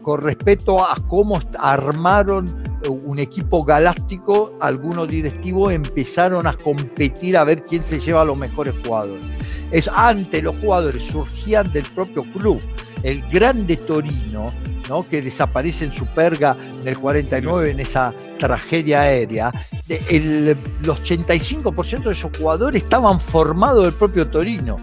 con respecto a cómo armaron un equipo galáctico. Algunos directivos empezaron a competir a ver quién se lleva a los mejores jugadores. Antes los jugadores surgían del propio club. El grande Torino, ¿no? Que desaparece en Superga en el 49 en esa tragedia aérea, el 85% de esos jugadores estaban formados del propio Torino,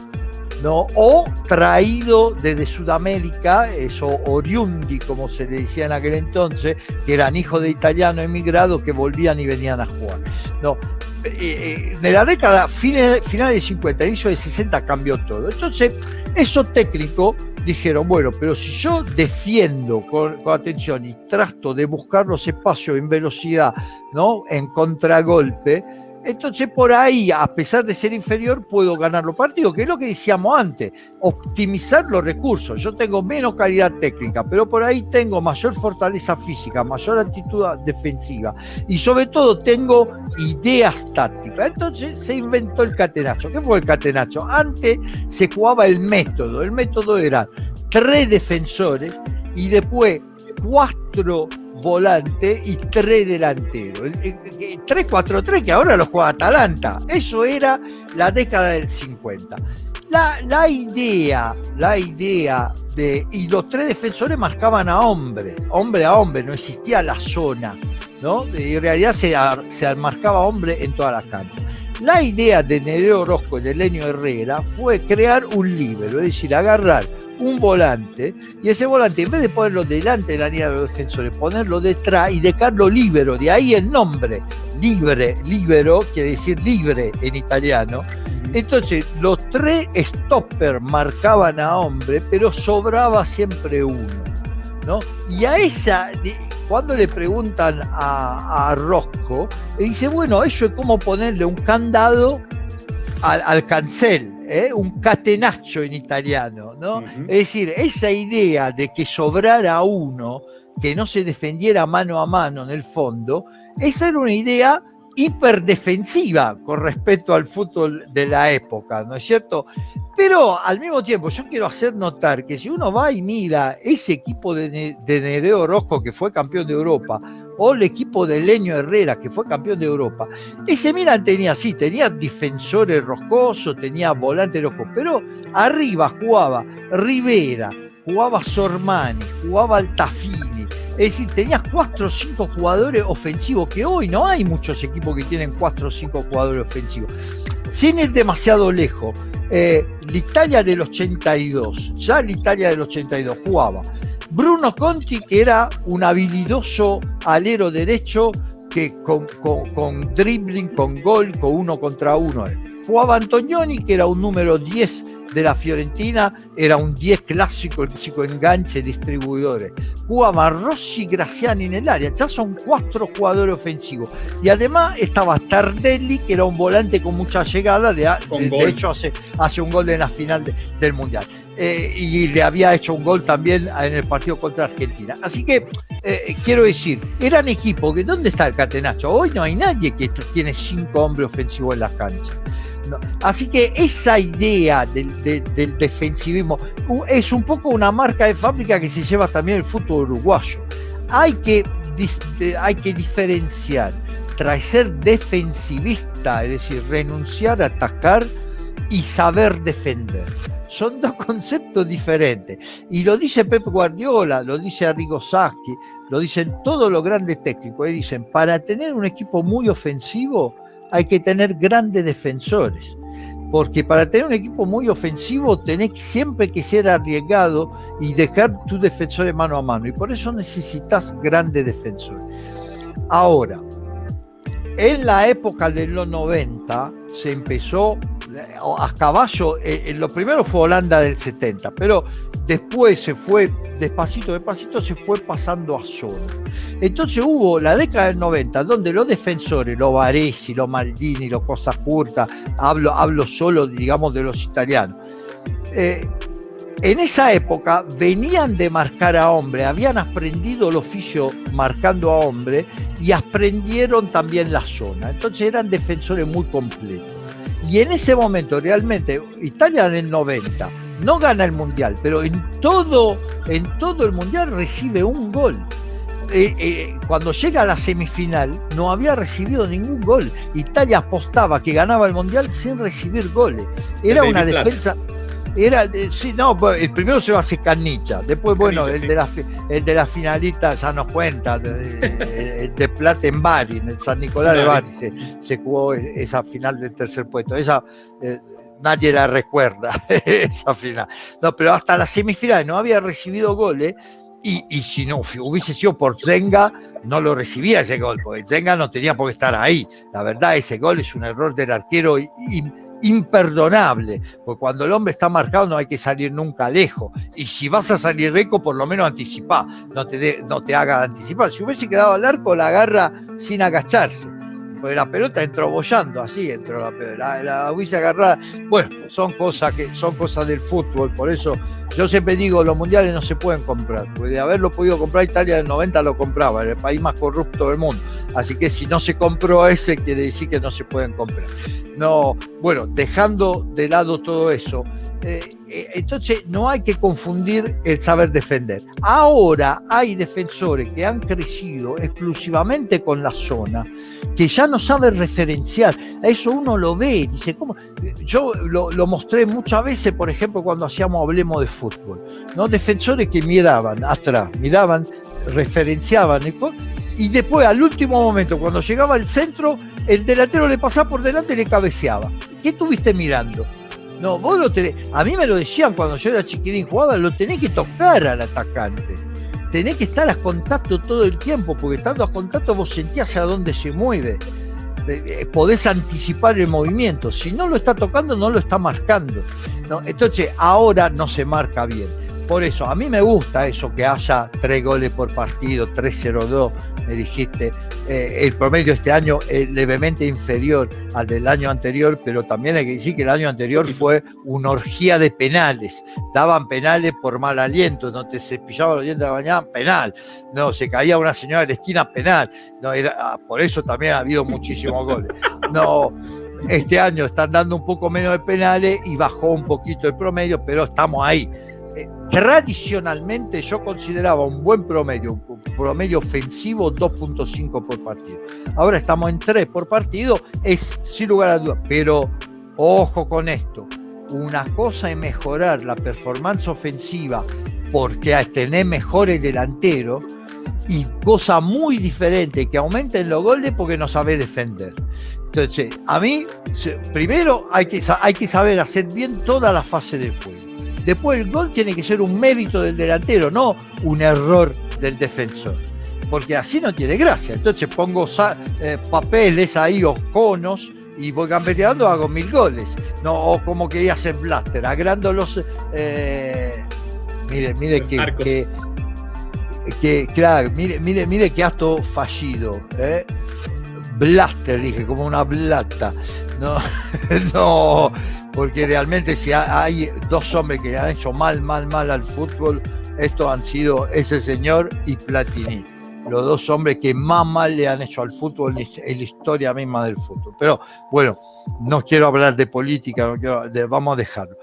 ¿no? O traídos desde Sudamérica, eso oriundi, como se le decía en aquel entonces, que eran hijos de italianos emigrados que volvían y venían a jugar, ¿no? De la década final de 50, inicio de 60 cambió todo. Entonces, esos técnicos dijeron, bueno, pero si yo defiendo con atención y trato de buscar los espacios en velocidad, ¿no? En contragolpe, entonces por ahí, a pesar de ser inferior, puedo ganar los partidos, que es lo que decíamos antes, optimizar los recursos. Yo tengo menos calidad técnica, pero por ahí tengo mayor fortaleza física, mayor actitud defensiva y sobre todo tengo ideas tácticas. Entonces se inventó el catenaccio. ¿Qué fue el catenaccio? Antes se jugaba el método era 3 defensores y después 4 volante y 3 delanteros. 3-4-3 que ahora lo juega Atalanta. Eso era la década del 50. La idea de... Y los 3 defensores marcaban a hombre a hombre, no existía la zona, ¿no? En realidad se marcaba hombre en todas las canchas. La idea de Nereo Rocco y de Helenio Herrera fue crear un líbero, es decir, agarrar un volante y ese volante, en vez de ponerlo delante de la línea de los defensores, ponerlo detrás y dejarlo libero, de ahí el nombre, libero quiere decir libre en italiano. Entonces los 3 stoppers marcaban a hombre, pero sobraba siempre uno, ¿no? Y a esa... Cuando le preguntan a Rocco, dice, bueno, eso es como ponerle un candado al cancel, un catenaccio en italiano, ¿no? Uh-huh. Es decir, esa idea de que sobrara uno, que no se defendiera mano a mano en el fondo, esa era una idea hiperdefensiva con respecto al fútbol de la época, ¿no es cierto? Pero al mismo tiempo yo quiero hacer notar que si uno va y mira ese equipo de Nereo Rosco que fue campeón de Europa, o el equipo de Leño Herrera que fue campeón de Europa, ese Milan tenía defensores roscosos, tenía volantes roscosos, pero arriba jugaba Rivera, jugaba Sormani, jugaba Altafini. Es decir, tenías 4 o 5 jugadores ofensivos, que hoy no hay muchos equipos que tienen 4 o 5 jugadores ofensivos. Sin ir demasiado lejos, l'Italia del 82, ya l'Italia del 82 jugaba Bruno Conti, que era un habilidoso alero derecho que con dribbling, con gol, con 1 contra 1. Jugaba Antonioni, que era un número 10 de la Fiorentina, era un 10 clásico enganche distribuidores. Jugaba Rossi, Graziani en el área, ya son 4 jugadores ofensivos. Y además estaba Tardelli, que era un volante con mucha llegada, de hecho hace un gol en la final del Mundial. Y le había hecho un gol también en el partido contra Argentina. Así que quiero decir, eran equipos que ¿dónde está el Catenaccio? Hoy no hay nadie que tiene 5 hombres ofensivos en las canchas. No. Así que esa idea del defensivismo es un poco una marca de fábrica que se lleva también el fútbol uruguayo. Hay que diferenciar entre ser defensivista, es decir, renunciar a atacar, y saber defender. Son 2 conceptos diferentes. Y lo dice Pep Guardiola, lo dice Arrigo Sacchi, lo dicen todos los grandes técnicos. Y dicen, para tener un equipo muy ofensivo hay que tener grandes defensores. Porque para tener un equipo muy ofensivo tenés siempre que ser arriesgado y dejar tus defensores mano a mano. Y por eso necesitas grandes defensores. Ahora, en la época de los 90 se empezó a caballo, lo primero fue Holanda del 70, pero después se fue despacito se fue pasando a zona. Entonces hubo la década del 90 donde los defensores, los Baresi, los Maldini, los Cosacurta, hablo solo, digamos, de los italianos, en esa época venían de marcar a hombre, habían aprendido el oficio marcando a hombre y aprendieron también la zona. Entonces eran defensores muy completos. Y en ese momento realmente Italia del 90 no gana el Mundial, pero en todo el Mundial recibe un gol. Cuando llega a la semifinal no había recibido ningún gol. Italia apostaba que ganaba el Mundial sin recibir goles. Era una defensa... el primero se lo hace Cannicha, después Cannicha, el de la finalita ya nos cuenta, el de Plata en Bari, en el San Nicolás de Bari se jugó esa final del tercer puesto, esa nadie la recuerda, esa final, no, pero hasta la semifinal no había recibido goles, y si no hubiese sido por Zenga no lo recibía ese gol, porque Zenga no tenía por qué estar ahí. La verdad, ese gol es un error del arquero imperdonable, porque cuando el hombre está marcado no hay que salir nunca lejos, y si vas a salir lejos por lo menos anticipá, no te haga anticipar. Si hubiese quedado al arco la agarra sin agacharse, porque la pelota entró bollando, así entró la pelota, la hubiese agarrada. Bueno, son cosas del fútbol. Por eso yo siempre digo, los mundiales no se pueden comprar, porque de haberlo podido comprar Italia del 90 lo compraba, era el país más corrupto del mundo, así que si no se compró ese, quiere decir que no se pueden comprar. No, bueno, dejando de lado todo eso, entonces no hay que confundir el saber defender. Ahora hay defensores que han crecido exclusivamente con la zona, que ya no saben referenciar. Eso uno lo ve, dice, ¿cómo? Yo lo mostré muchas veces, por ejemplo, cuando hablemos de fútbol, ¿no? Defensores que miraban atrás, referenciaban y después al último momento, cuando llegaba al centro, el delantero le pasaba por delante y le cabeceaba. ¿Qué estuviste mirando? No, vos lo tenés. A mí me lo decían cuando yo era chiquirín, jugaba, lo tenés que tocar al atacante. Tenés que estar a contacto todo el tiempo, porque estando a contacto vos sentías a dónde se mueve. Podés anticipar el movimiento. Si no lo está tocando, no lo está marcando, ¿no? Entonces, ahora no se marca bien. Por eso, a mí me gusta eso, que haya 3 goles por partido, 3-0-2. me dijiste, el promedio este año es levemente inferior al del año anterior, pero también hay que decir que el año anterior fue una orgía de penales. Daban penales por mal aliento, no te cepillaban los dientes de la mañana, penal. No, se caía una señora de la esquina, penal. No, por eso también ha habido muchísimos goles. No, este año están dando un poco menos de penales y bajó un poquito el promedio, pero estamos ahí. Tradicionalmente yo consideraba un buen promedio, un promedio ofensivo 2.5 por partido. Ahora estamos en 3 por partido, es sin lugar a dudas, pero ojo con esto, una cosa es mejorar la performance ofensiva porque tener mejores delanteros, y cosa muy diferente que aumenten los goles porque no sabés defender. Entonces, a mí, primero hay que saber hacer bien toda la fase del juego. Después el gol tiene que ser un mérito del delantero, no un error del defensor, porque así no tiene gracia. Entonces pongo papeles ahí o conos y voy gambeteando, hago 1000 goles. No, o como quería hacer Blaster, agrando los... mire claro, mire que acto fallido, Blaster, dije, como una blata. No, no, porque realmente si hay dos hombres que han hecho mal al fútbol, estos han sido ese señor y Platini, los dos hombres que más mal le han hecho al fútbol en la historia misma del fútbol. Pero bueno, no quiero hablar de política, vamos a dejarlo.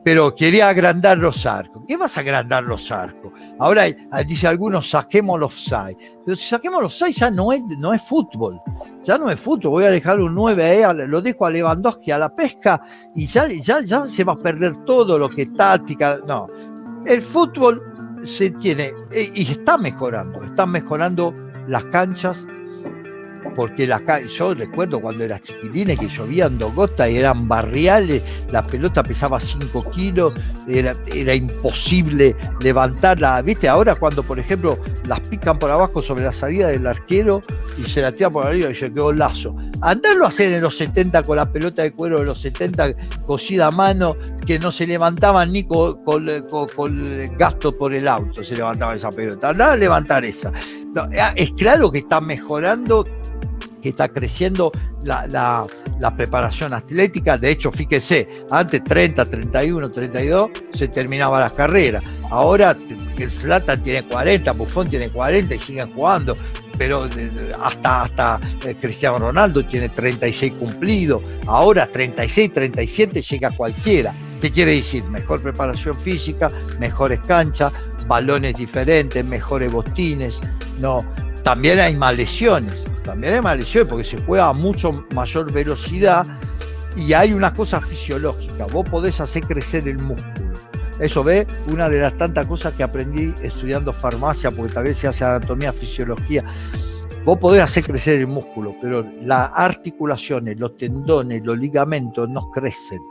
Pero quería agrandar los arcos. ¿Qué vas a agrandar los arcos? Ahora dice algunos, saquemos los offside. Pero si saquemos los offside ya no es fútbol. Ya no es fútbol. Voy a dejar un 9, lo dejo a Lewandowski a la pesca y ya se va a perder todo lo que es táctica. No, el fútbol se tiene y está mejorando las canchas. Porque yo recuerdo cuando era chiquilines que llovían 2 gotas y eran barriales, la pelota pesaba 5 kilos, era imposible levantarla. ¿Viste? Ahora cuando, por ejemplo, las pican por abajo sobre la salida del arquero y se la tiran por arriba y se quedó lazo. Andarlo a hacer en los 70 con la pelota de cuero de los 70 cosida a mano, que no se levantaban ni con el gasto por el auto, se levantaba esa pelota. Andar a levantar esa. No, es claro que está mejorando, que está creciendo la preparación atlética. De hecho, fíjese, antes 30, 31, 32 se terminaba las carreras. Ahora Zlatan tiene 40, Buffon tiene 40 y siguen jugando. Pero hasta Cristiano Ronaldo tiene 36 cumplidos. Ahora 36, 37 llega cualquiera. ¿Qué quiere decir? Mejor preparación física, mejores canchas, balones diferentes, mejores botines. No, también hay más lesiones. Porque se juega a mucho mayor velocidad y hay una cosa fisiológica. Vos podés hacer crecer el músculo. Eso una de las tantas cosas que aprendí estudiando farmacia, porque tal vez se hace anatomía, fisiología. Vos podés hacer crecer el músculo, pero las articulaciones, los tendones, los ligamentos no crecen.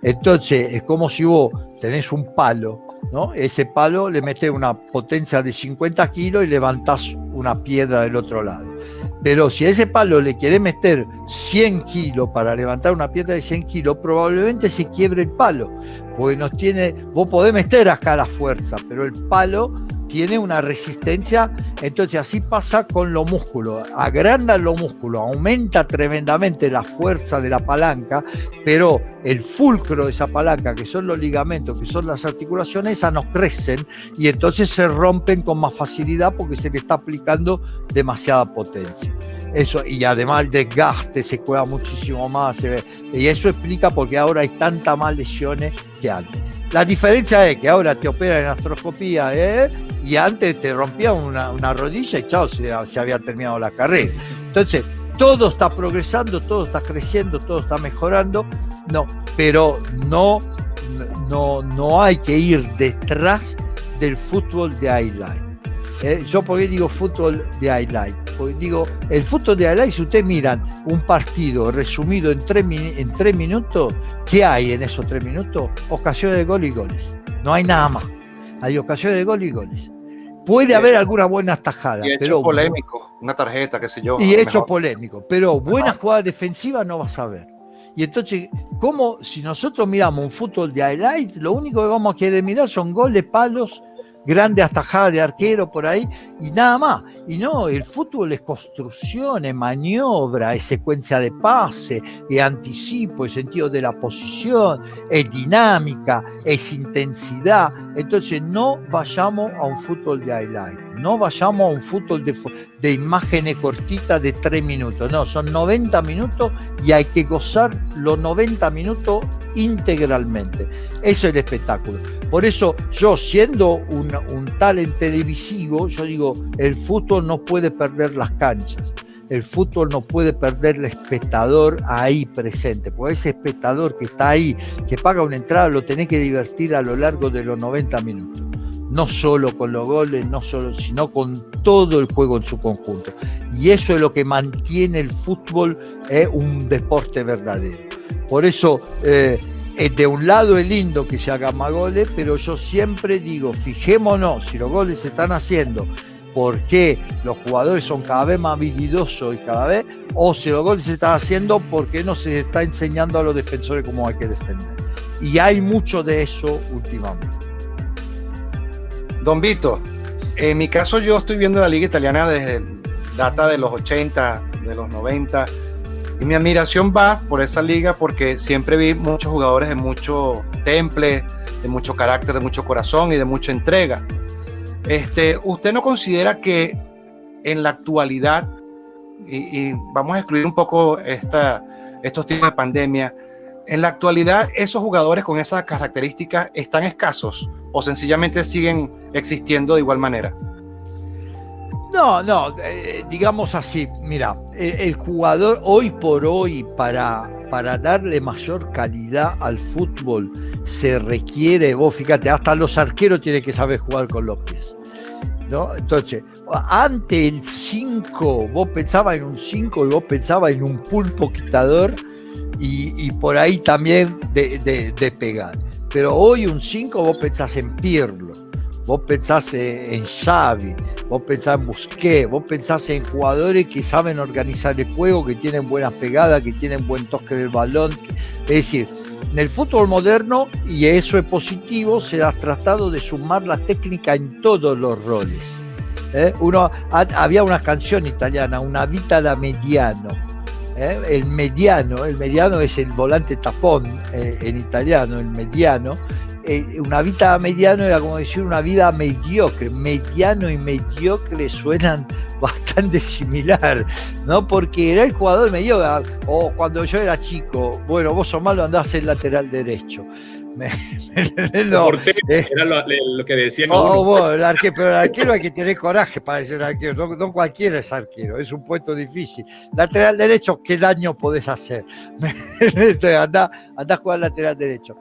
Entonces es como si vos tenés un palo, ¿no? Ese palo le metés una potencia de 50 kilos y levantás una piedra del otro lado. Pero si a ese palo le querés meter 100 kilos para levantar una piedra de 100 kilos, probablemente se quiebre el palo, porque vos podés meter acá la fuerza, pero el palo tiene una resistencia. Entonces así pasa con los músculos, agranda los músculos, aumenta tremendamente la fuerza de la palanca, pero el fulcro de esa palanca, que son los ligamentos, que son las articulaciones, esas no crecen y entonces se rompen con más facilidad porque se le está aplicando demasiada potencia. Eso, y además el desgaste se juega muchísimo más, y eso explica por qué ahora hay tantas más lesiones que antes. La diferencia es que ahora te operan en artroscopía, y antes te rompían una rodilla y chao, se había terminado la carrera. Entonces, todo está progresando, todo está creciendo, todo está mejorando, pero no hay que ir detrás del fútbol de highlight. Yo por qué digo fútbol de highlight, porque digo, el fútbol de highlight, si ustedes miran un partido resumido en 3 minutos, ¿qué hay en esos 3 minutos? Ocasiones de gol y goles, no hay nada más, hay ocasiones de gol y goles. Puede haber alguna buena tajada, y hechos polémicos, una tarjeta, qué sé yo. Y hechos polémicos, pero buenas jugadas defensivas no vas a ver. Y entonces, si nosotros miramos un fútbol de highlight, lo único que vamos a querer mirar son goles, palos, grandes atajadas de arquero por ahí y nada más. Y no, el fútbol es construcción, es maniobra, es secuencia de pase, es anticipo, es sentido de la posición, es dinámica, es intensidad. Entonces no vayamos a un fútbol de highlight, no vayamos a un fútbol de imágenes cortitas de 3 minutos, no, son 90 minutos y hay que gozar los 90 minutos integralmente. Eso es el espectáculo. Por eso yo, siendo un talent televisivo, yo digo, el fútbol no puede perder las canchas, el fútbol no puede perder el espectador ahí presente, porque ese espectador que está ahí, que paga una entrada, lo tenés que divertir a lo largo de los 90 minutos. No solo con los goles, no solo, sino con todo el juego en su conjunto. Y eso es lo que mantiene el fútbol un deporte verdadero. Por eso, de un lado es lindo que se hagan más goles, pero yo siempre digo, fijémonos si los goles se están haciendo porque los jugadores son cada vez más habilidosos y cada vez, o si los goles se están haciendo porque no se está enseñando a los defensores cómo hay que defender. Y hay mucho de eso últimamente. Don Vito, en mi caso yo estoy viendo la liga italiana desde data de los 80, de los 90, y mi admiración va por esa liga porque siempre vi muchos jugadores de mucho temple, de mucho carácter, de mucho corazón y de mucha entrega. ¿Usted no considera que en la actualidad, y vamos a excluir un poco estos tiempos de pandemia, en la actualidad esos jugadores con esas características están escasos o sencillamente siguen existiendo de igual manera? No, digamos así, mira, el jugador hoy por hoy para darle mayor calidad al fútbol se requiere, vos fíjate, hasta los arqueros tienen que saber jugar con los pies, ¿no? Entonces, antes el 5, vos pensabas en un 5 y vos pensabas en un pulpo quitador y por ahí también de pegar. Pero hoy un 5 vos pensás en Pirlo, vos pensás en Xavi, vos pensás en Busquets, vos pensás en jugadores que saben organizar el juego, que tienen buenas pegadas, que tienen buen toque del balón. Es decir, en el fútbol moderno, y eso es positivo, se ha tratado de sumar la técnica en todos los roles. Había una canción italiana, Una vita da mediano. El mediano es el volante tapón en italiano, el mediano. Una vita mediano era como decir una vida mediocre. Mediano y mediocre suenan bastante similar, ¿no? Porque era el jugador mediocre. O cuando yo era chico, bueno, vos sos malo, andás en lateral derecho. No, era lo que decían. Bueno, pero el arquero hay que tener coraje para ser arquero, no cualquiera es arquero, es un puesto difícil. Lateral derecho, ¿qué daño podés hacer? Andá a jugar lateral derecho.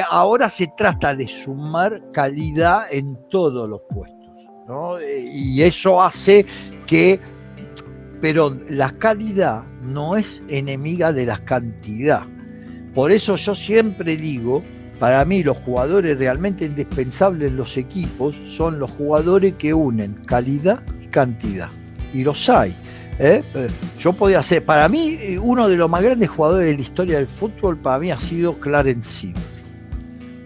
Ahora se trata de sumar calidad en todos los puestos, ¿no? Y eso hace que, pero la calidad no es enemiga de la cantidad. Por eso yo siempre digo, para mí los jugadores realmente indispensables en los equipos son los jugadores que unen calidad y cantidad. Y los hay. Yo podía ser, para mí, uno de los más grandes jugadores de la historia del fútbol, para mí ha sido Clarence Seedorf.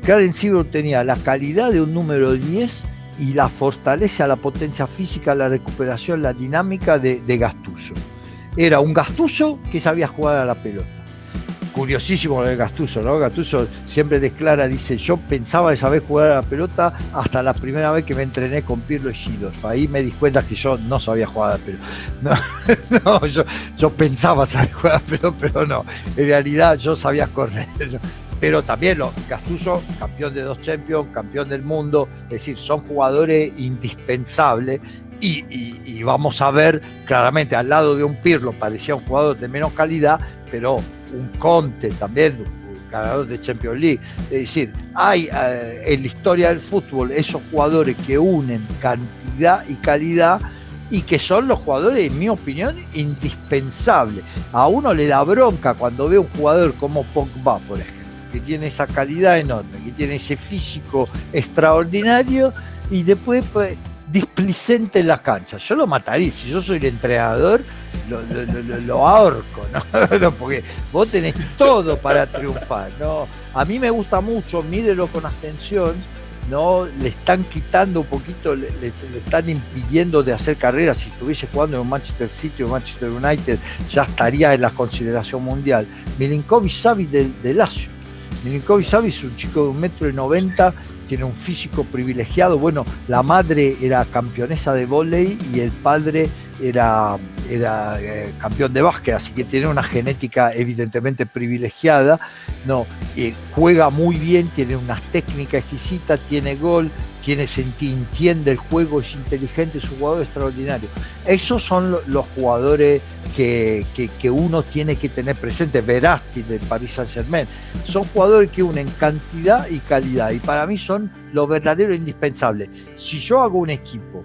Clarence Seedorf tenía la calidad de un número 10 y la fortaleza, la potencia física, la recuperación, la dinámica de Gattuso. Era un Gattuso que sabía jugar a la pelota. Curiosísimo lo de Gattuso, ¿no? Gattuso siempre declara, dice, yo pensaba de saber jugar a la pelota hasta la primera vez que me entrené con Pirlo y Seedorf. Ahí me di cuenta que yo no sabía jugar a la pelota. No, yo pensaba saber jugar a la pelota, pero no. En realidad yo sabía correr. Pero también Gattuso, campeón de 2 Champions, campeón del mundo, es decir, son jugadores indispensables. Y vamos a ver claramente, al lado de un Pirlo parecía un jugador de menos calidad, pero un Conte también, un ganador de Champions League. Es decir, hay en la historia del fútbol esos jugadores que unen cantidad y calidad y que son los jugadores, en mi opinión, indispensables. A uno le da bronca cuando ve un jugador como Pogba, por ejemplo, que tiene esa calidad enorme, que tiene ese físico extraordinario y después displicente en la cancha. Yo lo mataría, si yo soy el entrenador, lo ahorco, ¿no? No, porque vos tenés todo para triunfar, ¿no? A mí me gusta mucho, mírelo con atención, ¿no? Le están quitando un poquito, le están impidiendo de hacer carrera. Si estuviese jugando en un Manchester City o Manchester United, ya estaría en la consideración mundial. Milinkovic-Savic de Lazio. Milinkovic-Savic es un chico de 1,90 m, tiene un físico privilegiado. Bueno, la madre era campeonesa de vóley y el padre era campeón de básquet, así que tiene una genética evidentemente privilegiada, ¿no? Juega muy bien, tiene unas técnicas exquisitas, tiene gol, entiende el juego, es inteligente, es un jugador extraordinario. Esos son los jugadores que uno tiene que tener presente. Verratti del Paris Saint-Germain, son jugadores que unen cantidad y calidad, y para mí son los verdaderos indispensables. Si yo hago un equipo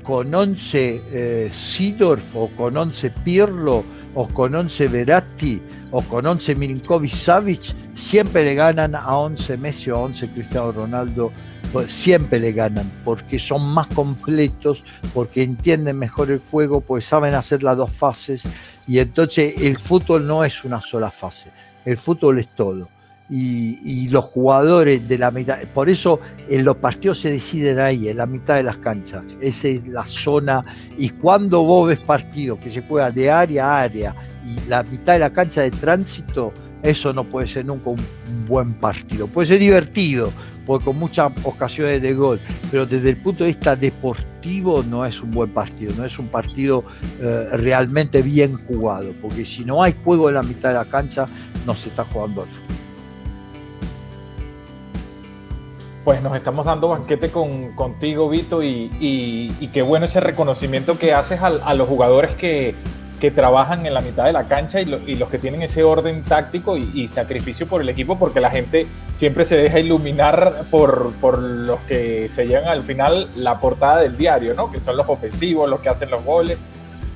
con 11 Seedorf, o con 11 Pirlo, o con 11 Verratti, o con 11 Milinkovic-Savic, siempre le ganan a 11 Messi o a 11 Cristiano Ronaldo. Pues siempre le ganan, porque son más completos, porque entienden mejor el juego, porque saben hacer las dos fases, y entonces el fútbol no es una sola fase, el fútbol es todo. Y los jugadores de la mitad, por eso en los partidos se deciden ahí, en la mitad de las canchas. Esa es la zona. Y cuando vos ves partidos que se juegan de área a área y la mitad de la cancha de tránsito, eso no puede ser nunca un buen partido. Puede ser divertido, porque con muchas ocasiones de gol, pero desde el punto de vista deportivo no es un buen partido, no es un partido realmente bien jugado, porque si no hay juego en la mitad de la cancha, no se está jugando al fútbol. Pues nos estamos dando banquete contigo, Vito, y qué bueno ese reconocimiento que haces a los jugadores que trabajan en la mitad de la cancha y los que tienen ese orden táctico y sacrificio por el equipo, porque la gente siempre se deja iluminar por los que se llevan al final la portada del diario, ¿no? Que son los ofensivos, los que hacen los goles.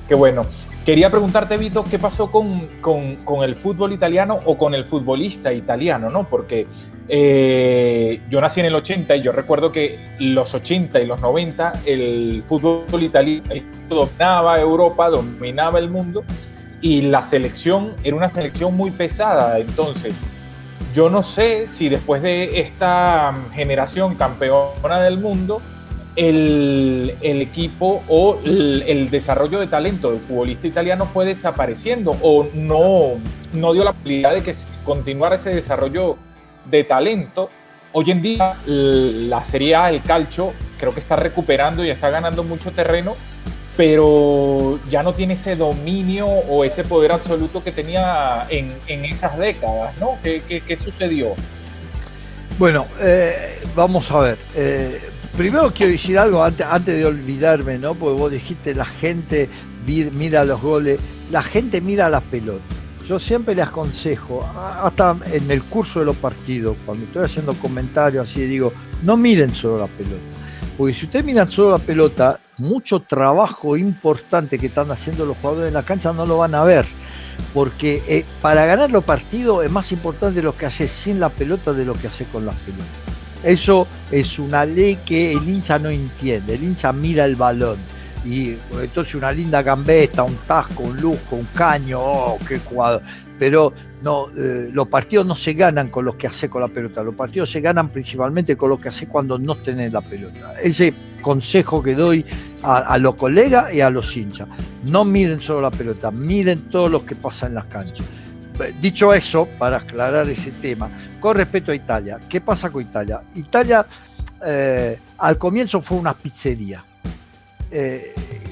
Qué bueno. Quería preguntarte, Vito, ¿qué pasó con el fútbol italiano o con el futbolista italiano, ¿no? Porque yo nací en el 80 y yo recuerdo que los 80 y los 90 el fútbol italiano dominaba Europa, dominaba el mundo, y la selección era una selección muy pesada. Entonces, yo no sé si después de esta generación campeona del mundo, el equipo o el desarrollo de talento del futbolista italiano fue desapareciendo, o no dio la posibilidad de que continuara ese desarrollo de talento. Hoy en día la Serie A, el calcio, creo que está recuperando y está ganando mucho terreno, pero ya no tiene ese dominio o ese poder absoluto que tenía en esas décadas, ¿no? ¿Qué sucedió? Bueno, vamos a ver. Primero quiero decir algo antes de olvidarme, ¿no? Porque vos dijiste, la gente mira los goles, la gente mira las pelotas. Yo siempre les aconsejo, hasta en el curso de los partidos, cuando estoy haciendo comentarios así, digo, no miren solo la pelota. Porque si ustedes miran solo la pelota, mucho trabajo importante que están haciendo los jugadores en la cancha no lo van a ver. Porque para ganar los partidos es más importante lo que haces sin la pelota de lo que haces con las pelotas. Eso es una ley que el hincha no entiende. El hincha mira el balón y entonces una linda gambeta, un tasco, un lujo, un caño, ¡oh, qué jugador! Pero no, los partidos no se ganan con lo que hace con la pelota. Los partidos se ganan principalmente con lo que hace cuando no tenés la pelota. Ese consejo que doy a los colegas y a los hinchas: no miren solo la pelota, miren todo lo que pasa en las canchas. Dicho eso, para aclarar ese tema, con respecto a Italia, ¿qué pasa con Italia? Italia al comienzo fue una pizzería,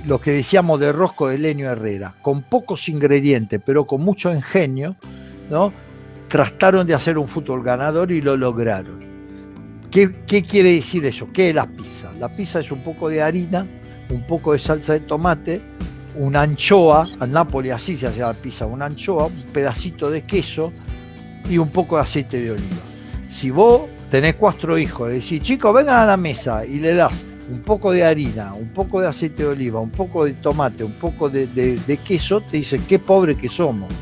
lo que decíamos de Rosco de Lenio Herrera, con pocos ingredientes, pero con mucho ingenio, ¿no? Trataron de hacer un fútbol ganador y lo lograron. ¿Qué quiere decir eso? ¿Qué es la pizza? La pizza es un poco de harina, un poco de salsa de tomate, una anchoa, al Nápoles así se hace la pizza, una anchoa, un pedacito de queso y un poco de aceite de oliva. Si vos tenés 4 hijos, le decís, chicos, vengan a la mesa, y le das un poco de harina, un poco de aceite de oliva, un poco de tomate, un poco de queso, te dicen qué pobre que somos,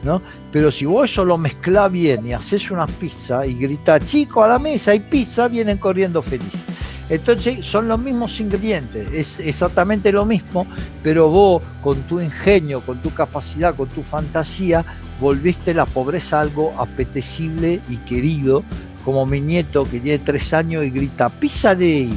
¿no? Pero si vos eso lo mezclás bien y haces una pizza y gritás, chicos, a la mesa hay pizza, vienen corriendo felices. Entonces son los mismos ingredientes, es exactamente lo mismo, pero vos con tu ingenio, con tu capacidad, con tu fantasía, volviste la pobreza algo apetecible y querido como mi nieto que tiene 3 años y grita pizza day,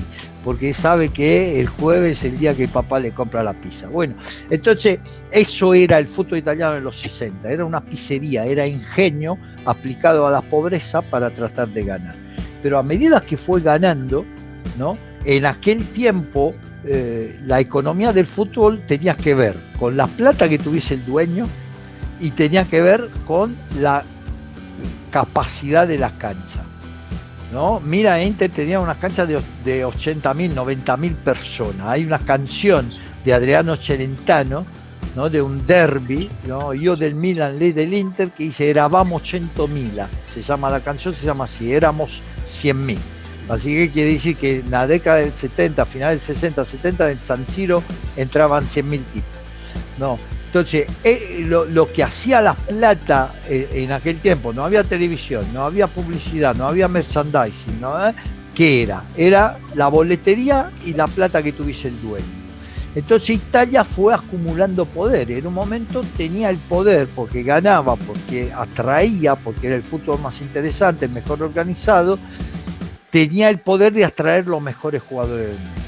porque sabe que el jueves es el día que el papá le compra la pizza. Bueno, entonces eso era el fútbol italiano en los 60, era una pizzería, era ingenio aplicado a la pobreza para tratar de ganar. Pero a medida que fue ganando, ¿no? En aquel tiempo la economía del fútbol tenía que ver con la plata que tuviese el dueño y tenía que ver con la capacidad de la cancha, ¿no? Mira, Inter tenía unas canchas de 80.000, 90.000 personas. Hay una canción de Adriano Celentano, ¿no? De un derby, ¿no? Io del Milan, lei dell'Inter, que dice eravamo 100.000, se llama la canción, se llama así, éramos 100.000. Así que quiere decir que en la década del 70, final del 60, 70, en San Siro entraban 100.000 tipos, ¿no? Entonces, lo que hacía la plata en aquel tiempo, no había televisión, no había publicidad, no había merchandising, ¿no? ¿Qué era? Era la boletería y la plata que tuviese el dueño. Entonces Italia fue acumulando poder, en un momento tenía el poder porque ganaba, porque atraía, porque era el fútbol más interesante, el mejor organizado, tenía el poder de atraer los mejores jugadores del mundo,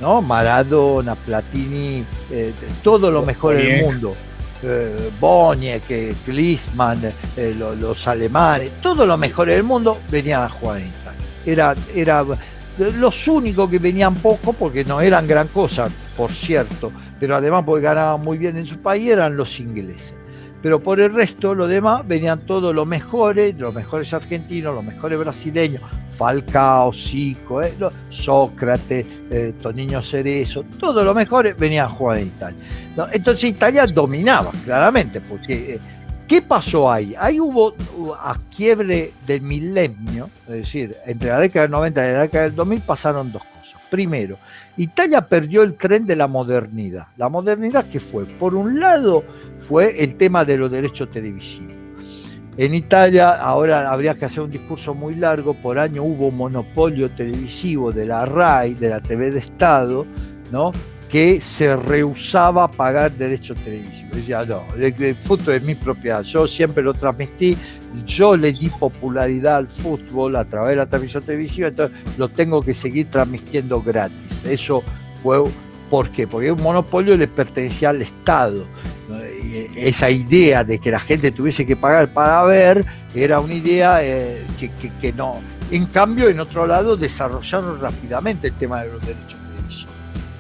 ¿no? Maradona, Platini, todo lo mejor del mundo, Boniek, Klinsmann, los alemanes, todo lo mejor del mundo venían a jugar en Italia. Era los únicos que venían poco, porque no eran gran cosa, por cierto, pero además porque ganaban muy bien en su país, eran los ingleses. Pero por el resto, los demás, venían todos los mejores argentinos, los mejores brasileños, Falcao, Zico, Sócrates, Toninho Cerezo, todos los mejores venían a jugar en Italia, ¿no? Entonces Italia dominaba, claramente, porque ¿qué pasó ahí? Ahí hubo a quiebre del milenio, es decir, entre la década del 90 y la década del 2000 pasaron dos cosas. Primero, Italia perdió el tren de la modernidad. La modernidad, ¿qué fue? Por un lado, fue el tema de los derechos televisivos. En Italia, ahora habría que hacer un discurso muy largo, por año hubo un monopolio televisivo de la RAI, de la TV de Estado, ¿no? Que se rehusaba a pagar derechos televisivos. Decía, no, el fútbol es mi propiedad, yo siempre lo transmití, yo le di popularidad al fútbol a través de la transmisión televisiva, entonces lo tengo que seguir transmitiendo gratis. Eso fue, ¿por qué? Porque un monopolio le pertenecía al Estado. Esa idea de que la gente tuviese que pagar para ver era una idea que no. En cambio, en otro lado, desarrollaron rápidamente el tema de los derechos televisivos.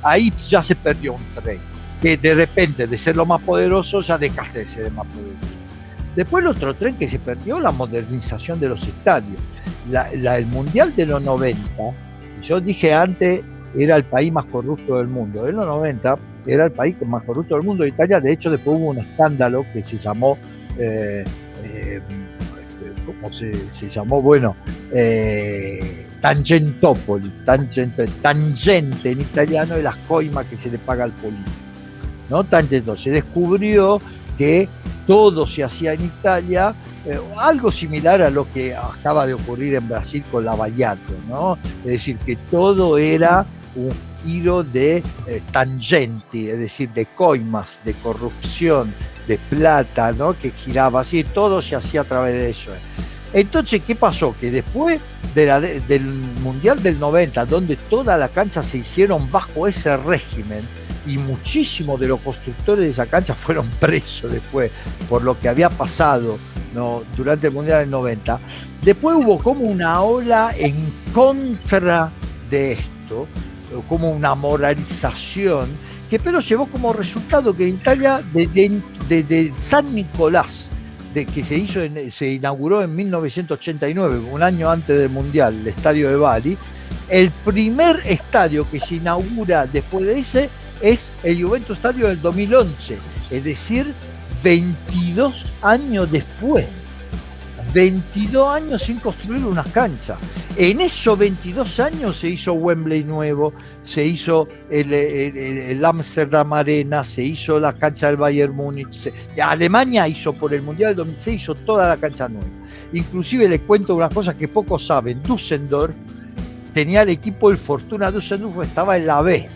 Ahí ya se perdió un tren, que de repente de ser lo más poderoso ya dejaste de ser el más poderoso. Después el otro tren que se perdió, la modernización de los estadios. El Mundial de los 90, yo dije antes, era el país más corrupto del mundo. En los 90 era el país más corrupto del mundo de Italia. De hecho, después hubo un escándalo que se llamó, ¿cómo se llamó? Bueno, Tangentopoli, tangente en italiano es la coima que se le paga al político, ¿no? Tangentopoli. Se descubrió que todo se hacía en Italia, algo similar a lo que acaba de ocurrir en Brasil con Lavallato, ¿no? Es decir, que todo era un giro de tangenti, es decir, de coimas, de corrupción, de plata, ¿no? Que giraba así, todo se hacía a través de eso. Entonces, ¿qué pasó? Que después del Mundial del 90, donde toda la cancha se hicieron bajo ese régimen, y muchísimos de los constructores de esa cancha fueron presos después por lo que había pasado, ¿no? Durante el Mundial del 90, después hubo como una ola en contra de esto, como una moralización, que pero llevó como resultado que en Italia, desde San Nicolás, que se inauguró en 1989, un año antes del Mundial, el estadio de Bari, el primer estadio que se inaugura después de ese es el Juventus Stadio del 2011, es decir, 22 años después. 22 años sin construir unas canchas. En esos 22 años se hizo Wembley nuevo, se hizo el Amsterdam Arena, se hizo la cancha del Bayern Múnich, Alemania hizo por el Mundial del 2006, hizo toda la cancha nueva. Inclusive les cuento una cosa que pocos saben, Düsseldorf tenía el equipo, el Fortuna Düsseldorf estaba en la B,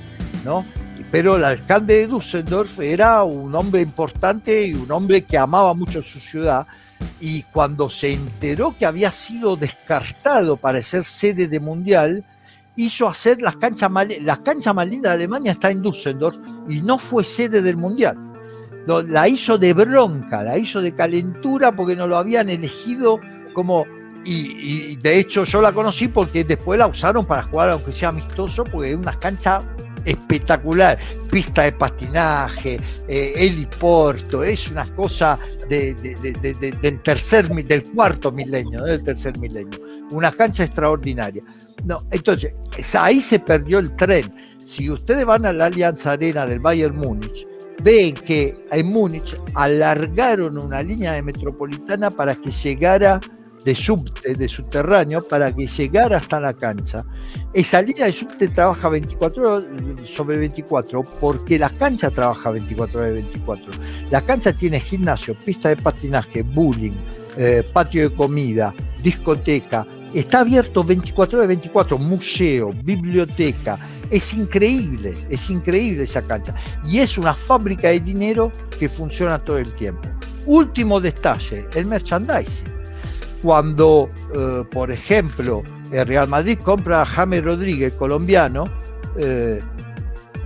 ¿no? pero el alcalde de Düsseldorf era un hombre importante y un hombre que amaba mucho su ciudad, y cuando se enteró que había sido descartado para ser sede de Mundial, hizo hacer las canchas más lindas de Alemania, está en Düsseldorf, y no fue sede del Mundial. La hizo de bronca, la hizo de calentura, porque no lo habían elegido como... Y de hecho yo la conocí porque después la usaron para jugar, aunque sea amistoso, porque es una cancha espectacular, pista de patinaje, heliporto, es una cosa del cuarto milenio, del tercer milenio, una cancha extraordinaria. No, entonces, ahí se perdió el tren. Si ustedes van a la Allianz Arena del Bayern Múnich, ven que en Múnich alargaron una línea de metropolitana para que llegara de subterráneo, para que llegara hasta la cancha. Esa línea de subte trabaja 24 horas sobre 24, porque la cancha trabaja 24 horas de 24. La cancha tiene gimnasio, pista de patinaje, bowling, patio de comida, discoteca, está abierto 24 horas de 24, museo, biblioteca. Es increíble esa cancha, y es una fábrica de dinero que funciona todo el tiempo. Último detalle, el merchandising. Cuando, por ejemplo, el Real Madrid compra a James Rodríguez, colombiano,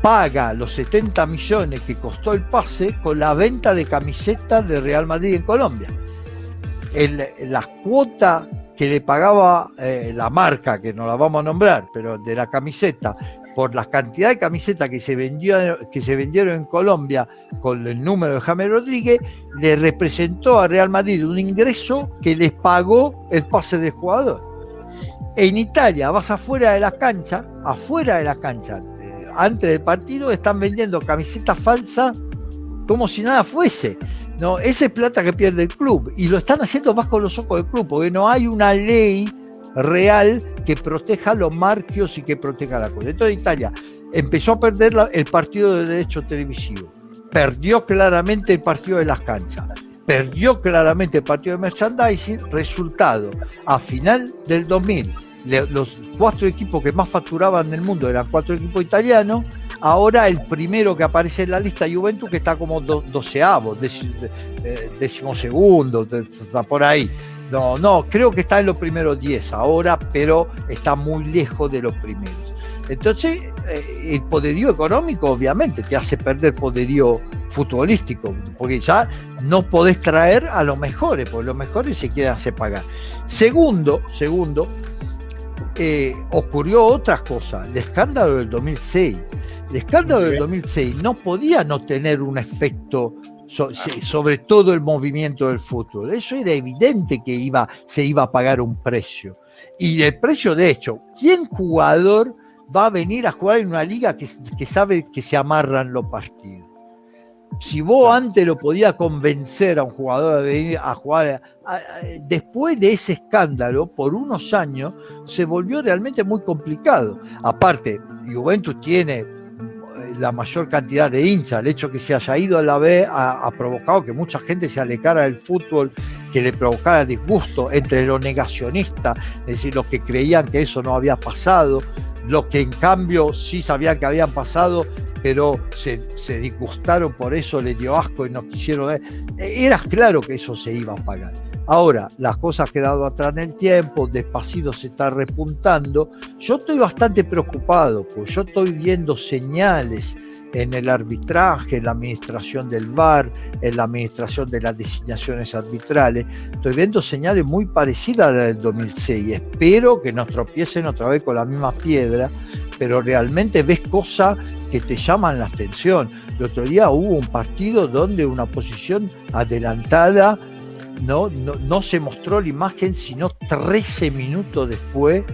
paga los 70 millones que costó el pase con la venta de camisetas de Real Madrid en Colombia. La cuota que le pagaba la marca, que no la vamos a nombrar, pero de la camiseta, por la cantidad de camisetas que se vendieron en Colombia con el número de James Rodríguez, le representó a Real Madrid un ingreso que les pagó el pase del jugador. En Italia vas afuera de la cancha, antes del partido están vendiendo camisetas falsas como si nada fuese. No, esa es plata que pierde el club, y lo están haciendo bajo los ojos del club, porque no hay una ley real que proteja los marquios y que proteja la cosa. Entonces Italia empezó a perder el partido de derecho televisivo, perdió claramente el partido de las canchas, perdió claramente el partido de merchandising. Resultado, a final del 2000, los 4 equipos que más facturaban en el mundo eran 4 equipos italianos. Ahora el primero que aparece en la lista, Juventus, que está como 12avo, 12º, está por ahí. No, creo que está en los primeros 10 ahora, pero está muy lejos de los primeros. Entonces, el poderío económico obviamente te hace perder poderío futbolístico, porque ya no podés traer a los mejores, porque los mejores se quieren hacer pagar. Segundo, ocurrió otras cosas. El escándalo del 2006. El escándalo del 2006 no podía no tener un efecto sobre todo el movimiento del fútbol. Eso era evidente que se iba a pagar un precio. Y el precio, de hecho, ¿quién jugador va a venir a jugar en una liga que sabe que se amarran los partidos? Si vos antes lo podías convencer a un jugador de venir a jugar, después de ese escándalo, por unos años, se volvió realmente muy complicado. Aparte, Juventus tiene la mayor cantidad de hinchas. El hecho que se haya ido a la B ha provocado que mucha gente se alecara del fútbol, que le provocara disgusto entre los negacionistas, es decir, los que creían que eso no había pasado, los que en cambio sí sabían que habían pasado, pero se disgustaron por eso, les dio asco y no quisieron ver. Era claro que eso se iba a pagar. Ahora, las cosas han quedado atrás en el tiempo, despacito se está repuntando. Yo estoy bastante preocupado, pues yo estoy viendo señales en el arbitraje, en la administración del VAR, en la administración de las designaciones arbitrales. Estoy viendo señales muy parecidas a las del 2006. Espero que nos tropiecen otra vez con la misma piedra, pero realmente ves cosas que te llaman la atención. El otro día hubo un partido donde una posición adelantada no se mostró la imagen sino 13 minutos después,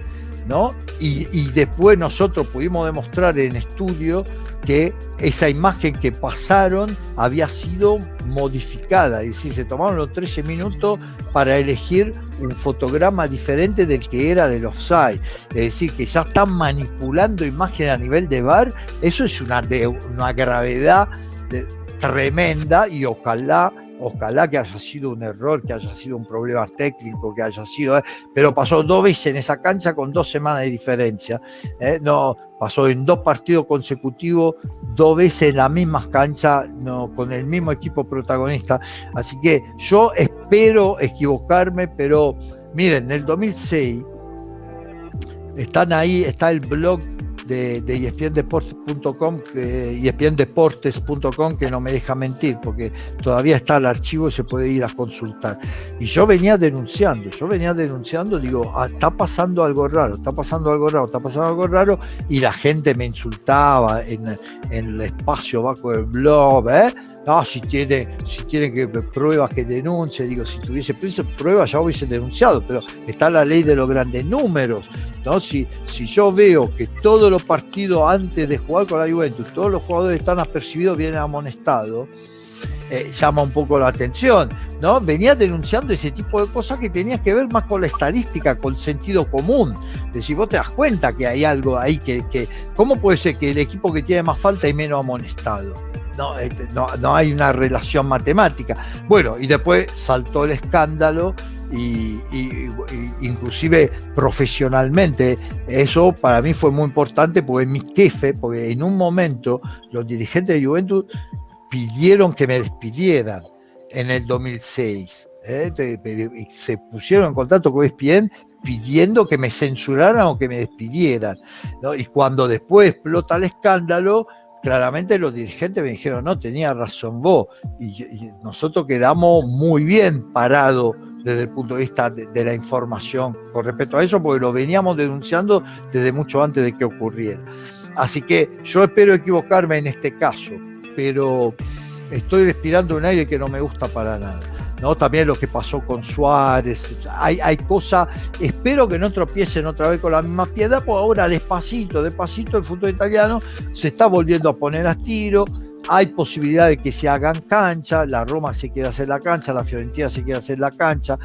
¿no? Y después nosotros pudimos demostrar en estudio que esa imagen que pasaron había sido modificada, es decir, se tomaron los 13 minutos para elegir un fotograma diferente del que era del offside, es decir, que ya están manipulando imágenes a nivel de VAR. Eso es una gravedad tremenda, y ojalá ojalá que haya sido un error, que haya sido un problema técnico, que haya sido, pero pasó 2 veces en esa cancha con 2 semanas de diferencia. No, pasó en 2 partidos consecutivos, 2 veces en las mismas canchas, no, con el mismo equipo protagonista. Así que yo espero equivocarme, pero miren, en el 2006 están ahí, está el blog de ESPNdeportes.com, ESPNdeportes.com, que no me deja mentir, porque todavía está el archivo y se puede ir a consultar. Y yo venía denunciando, digo, está pasando algo raro, y la gente me insultaba en el espacio bajo el blog, no, si tiene que pruebas que denuncie, digo, si tuviese pruebas ya hubiese denunciado, pero está la ley de los grandes números, ¿no? Si yo veo que todos los partidos antes de jugar con la Juventus, todos los jugadores están apercibidos, vienen amonestados, llama un poco la atención, ¿no? Venía denunciando ese tipo de cosas que tenías que ver más con la estadística, con sentido común. Es decir, vos te das cuenta que hay algo ahí que ¿cómo puede ser que el equipo que tiene más falta y menos amonestado? No hay una relación matemática. Bueno, y después saltó el escándalo y inclusive profesionalmente eso para mí fue muy importante, porque en un momento los dirigentes de Juventus pidieron que me despidieran en el 2006. Se pusieron en contacto con ESPN pidiendo que me censuraran o que me despidieran, ¿no? Y cuando después explota el escándalo, claramente los dirigentes me dijeron, no, tenía razón vos, y nosotros quedamos muy bien parados desde el punto de vista de la información con respecto a eso, porque lo veníamos denunciando desde mucho antes de que ocurriera. Así que yo espero equivocarme en este caso, pero estoy respirando un aire que no me gusta para nada, ¿no? También lo que pasó con Suárez, hay cosas, espero que no tropiecen otra vez con la misma piedra, porque ahora despacito el fútbol italiano se está volviendo a poner a tiro, hay posibilidad de que se hagan cancha, la Roma se quiere hacer la cancha, la Fiorentina se quiere hacer la cancha,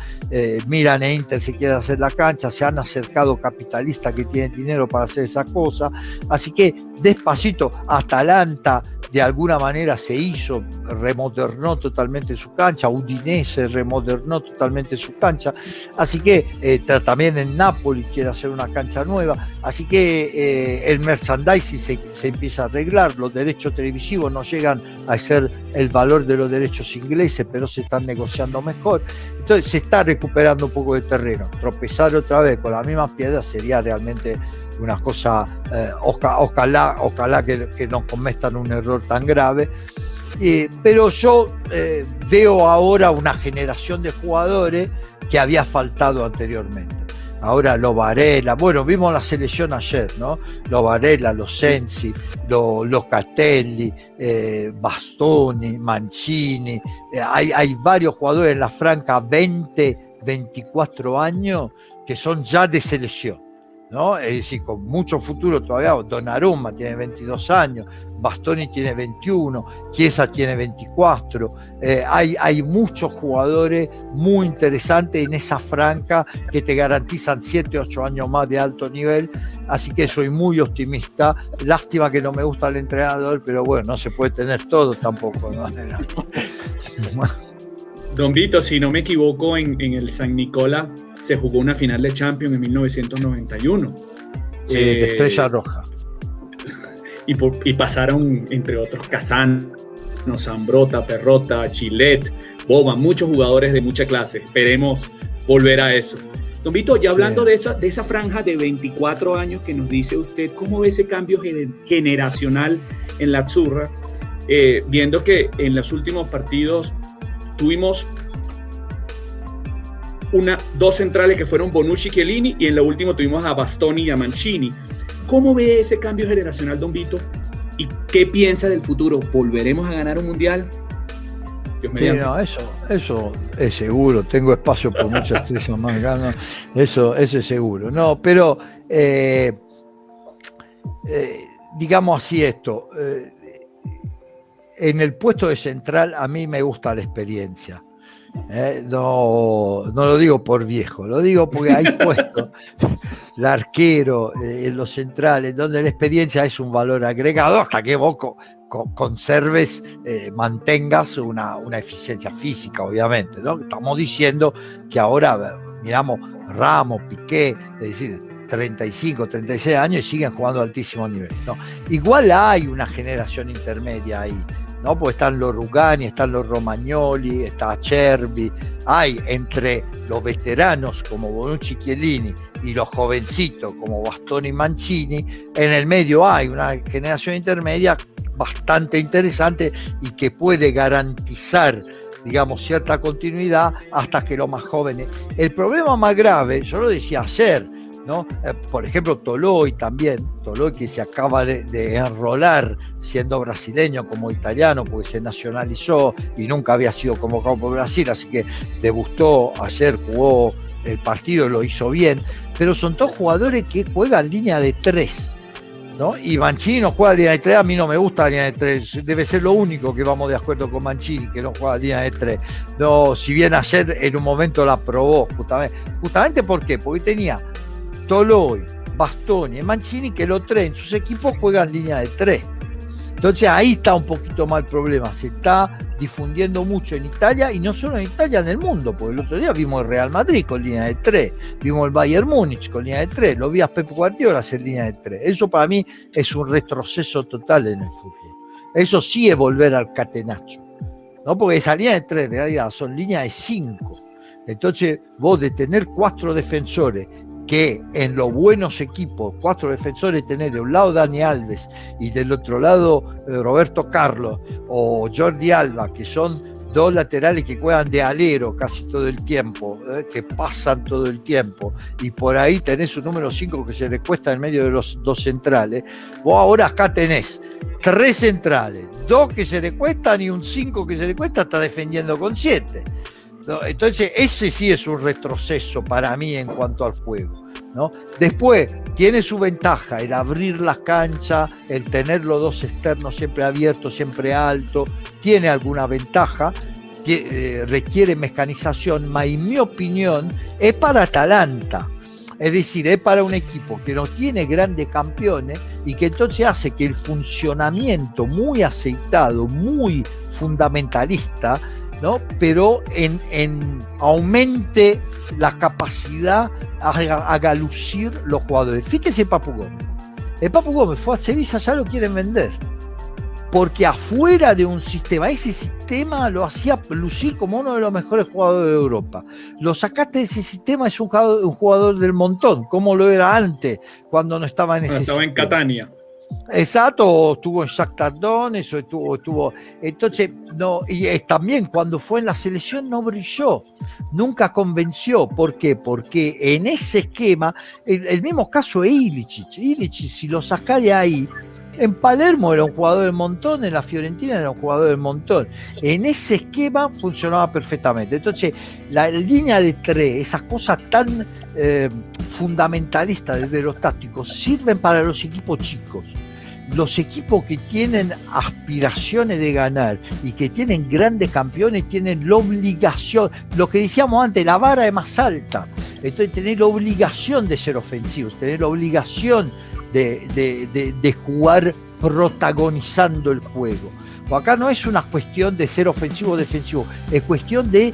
Milan e Inter se quiere hacer la cancha, se han acercado capitalistas que tienen dinero para hacer esa cosa, así que despacito, Atalanta de alguna manera se hizo, remodernó totalmente su cancha, Udinese remodernó totalmente su cancha, así que también en Napoli quiere hacer una cancha nueva, así que el merchandising se empieza a arreglar, los derechos televisivos no llegan a ser el valor de los derechos ingleses, pero se están negociando mejor, entonces se está recuperando un poco de terreno. Tropezar otra vez con las mismas piedras sería realmente una cosa, ojalá que no cometan un error tan grave, pero yo veo ahora una generación de jugadores que había faltado anteriormente. Ahora lo Varela, bueno, vimos la selección ayer, ¿no? Lo Varela, los Sensi, los Catelli, Bastoni, Mancini, hay varios jugadores en la franca 20-24 años que son ya de selección, ¿no? Es decir, con mucho futuro todavía. Donnarumma tiene 22 años, Bastoni tiene 21, Chiesa tiene 24, hay muchos jugadores muy interesantes en esa franca que te garantizan 7-8 años más de alto nivel, así que soy muy optimista. Lástima que no me gusta el entrenador, pero bueno, no se puede tener todo tampoco, ¿no? Don Vito, si no me equivoco, en el San Nicola se jugó una final de Champions en 1991. Sí, de Estrella Roja. Y pasaron, entre otros, Kazan, Zambrota, Perrotta, Gillette, Boban, muchos jugadores de mucha clase. Esperemos volver a eso. Don Vito, ya hablando de esa franja de 24 años que nos dice usted, ¿cómo ve ese cambio generacional en la Azzurra? Viendo que en los últimos partidos tuvimos dos centrales que fueron Bonucci y Chiellini, y en lo último tuvimos a Bastoni y a Mancini. ¿Cómo ve ese cambio generacional, don Vito? ¿Y qué piensa del futuro? ¿Volveremos a ganar un mundial? Sí, no, eso es seguro. Tengo espacio por muchas estrellas más ganas. Eso es seguro. No, pero digamos así esto. En el puesto de central a mí me gusta la experiencia. No lo digo por viejo, lo digo porque hay puestos. el arquero, los centrales, donde la experiencia es un valor agregado hasta que vos conserves, mantengas una eficiencia física, obviamente, ¿no? Estamos diciendo que ahora miramos Ramos, Piqué, es decir, 35, 36 años y siguen jugando a altísimo nivel, ¿no? Igual hay una generación intermedia ahí, ¿no? Porque están los Rugani, están los Romagnoli, está Cervi, hay entre los veteranos como Bonucci, Chiellini y los jovencitos como Bastoni y Mancini, en el medio hay una generación intermedia bastante interesante y que puede garantizar, digamos, cierta continuidad hasta que los más jóvenes. El problema más grave, yo lo decía ayer, ¿no? Por ejemplo, Toloi también, Toloi que se acaba de enrolar siendo brasileño como italiano porque se nacionalizó y nunca había sido convocado por Brasil, así que debutó ayer, jugó el partido, lo hizo bien, pero son todos jugadores que juegan línea de 3, ¿no? Y Mancini no juega línea de 3, a mí no me gusta la línea de 3, debe ser lo único que vamos de acuerdo con Mancini, que no juega línea de 3. No, si bien ayer en un momento la probó, justamente ¿por qué? Porque tenía Toloi, Bastoni y Mancini que los tres en sus equipos juegan línea de 3. Entonces ahí está un poquito más el problema, se está difundiendo mucho en Italia y no solo en Italia, en el mundo, porque el otro día vimos el Real Madrid con línea de 3, vimos el Bayern Múnich con línea de 3, lo vi a Pep Guardiola hacer línea de 3. Eso para mí es un retroceso total en el fútbol. Eso sí es volver al catenaccio, ¿no? Porque esa línea de 3 en realidad son líneas de 5. Entonces vos de tener 4 defensores, que en los buenos equipos, 4 defensores tenés de un lado Dani Alves y del otro lado Roberto Carlos o Jordi Alba, que son 2 laterales que juegan de alero casi todo el tiempo, que pasan todo el tiempo, y por ahí tenés un número 5 que se le cuesta en medio de los 2 centrales. Vos ahora acá tenés 3 centrales, 2 que se le cuestan y un 5 que se le cuesta, está defendiendo con 7. ¿No? Entonces ese sí es un retroceso para mí en cuanto al juego, ¿no? Después tiene su ventaja el abrir la cancha, el tener los 2 externos siempre abiertos, siempre alto, tiene alguna ventaja, requiere mecanización, pero en mi opinión es para Atalanta. Es decir, es para un equipo que no tiene grandes campeones y que entonces hace que el funcionamiento muy aceitado, muy fundamentalista, ¿no? Pero aumente la capacidad, haga lucir los jugadores. Fíjese Papu Gómez. El Papu Gómez fue a Sevilla, ya lo quieren vender. Porque afuera de un sistema, ese sistema lo hacía lucir como uno de los mejores jugadores de Europa. Lo sacaste de ese sistema, es un jugador del montón, como lo era antes, cuando no estaba en ese sistema. Estaba en Catania. Exacto, o estuvo en Shakhtar Donetsk, o estuvo, entonces no, y también cuando fue en la selección no brilló, nunca convenció. ¿Por qué? Porque en ese esquema, el mismo caso de Ilicic, si lo sacás de ahí, en Palermo era un jugador del montón, en la Fiorentina era un jugador del montón. En ese esquema funcionaba perfectamente. Entonces, la línea de 3, esas cosas tan fundamentalistas desde los tácticos, sirven para los equipos chicos. Los equipos que tienen aspiraciones de ganar y que tienen grandes campeones tienen la obligación, lo que decíamos antes, la vara es más alta. Entonces, tener la obligación de ser ofensivos, tener la obligación de jugar protagonizando el juego. Pues acá no es una cuestión de ser ofensivo o defensivo, es cuestión de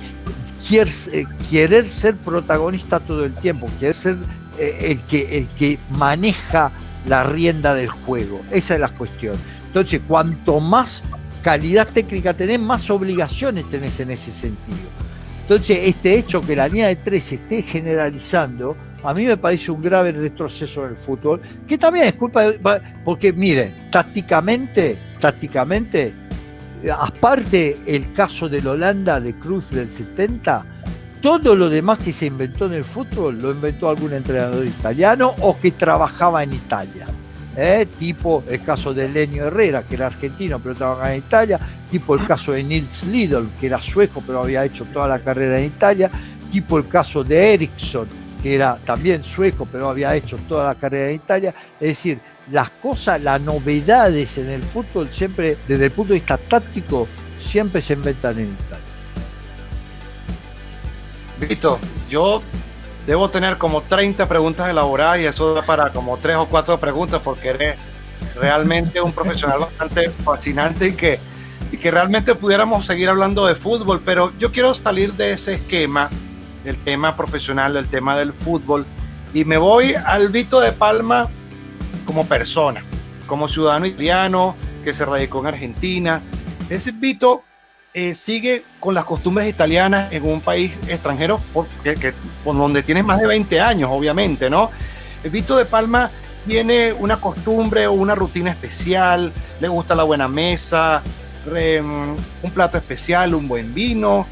querer ser protagonista todo el tiempo, querer ser el que maneja la rienda del juego. Esa es la cuestión. Entonces, cuanto más calidad técnica tenés, más obligaciones tenés en ese sentido. Entonces, este hecho que la línea de 3 se esté generalizando, a mí me parece un grave retroceso en el fútbol, que también es culpa porque miren, tácticamente, aparte el caso del Holanda de Cruyff del 70, todo lo demás que se inventó en el fútbol lo inventó algún entrenador italiano o que trabajaba en Italia. Tipo el caso de Lenio Herrera, que era argentino pero trabajaba en Italia, tipo el caso de Nils Lidl, que era sueco pero había hecho toda la carrera en Italia, tipo el caso de Eriksson, que era también sueco pero había hecho toda la carrera en Italia. Es decir, las cosas, las novedades en el fútbol siempre, desde el punto de vista táctico, siempre se inventan en Italia. Vito, yo debo tener como 30 preguntas elaboradas y eso da para como 3 o 4 preguntas porque eres realmente un profesional bastante fascinante y que realmente pudiéramos seguir hablando de fútbol, pero yo quiero salir de ese esquema, del tema profesional, del tema del fútbol, y me voy al Vito de Palma como persona, como ciudadano italiano que se radicó en Argentina. Ese Vito sigue con las costumbres italianas en un país extranjero por donde tienes más de 20 años, obviamente, ¿no? El Vito de Palma tiene una costumbre o una rutina especial, le gusta la buena mesa, un plato especial, un buen vino,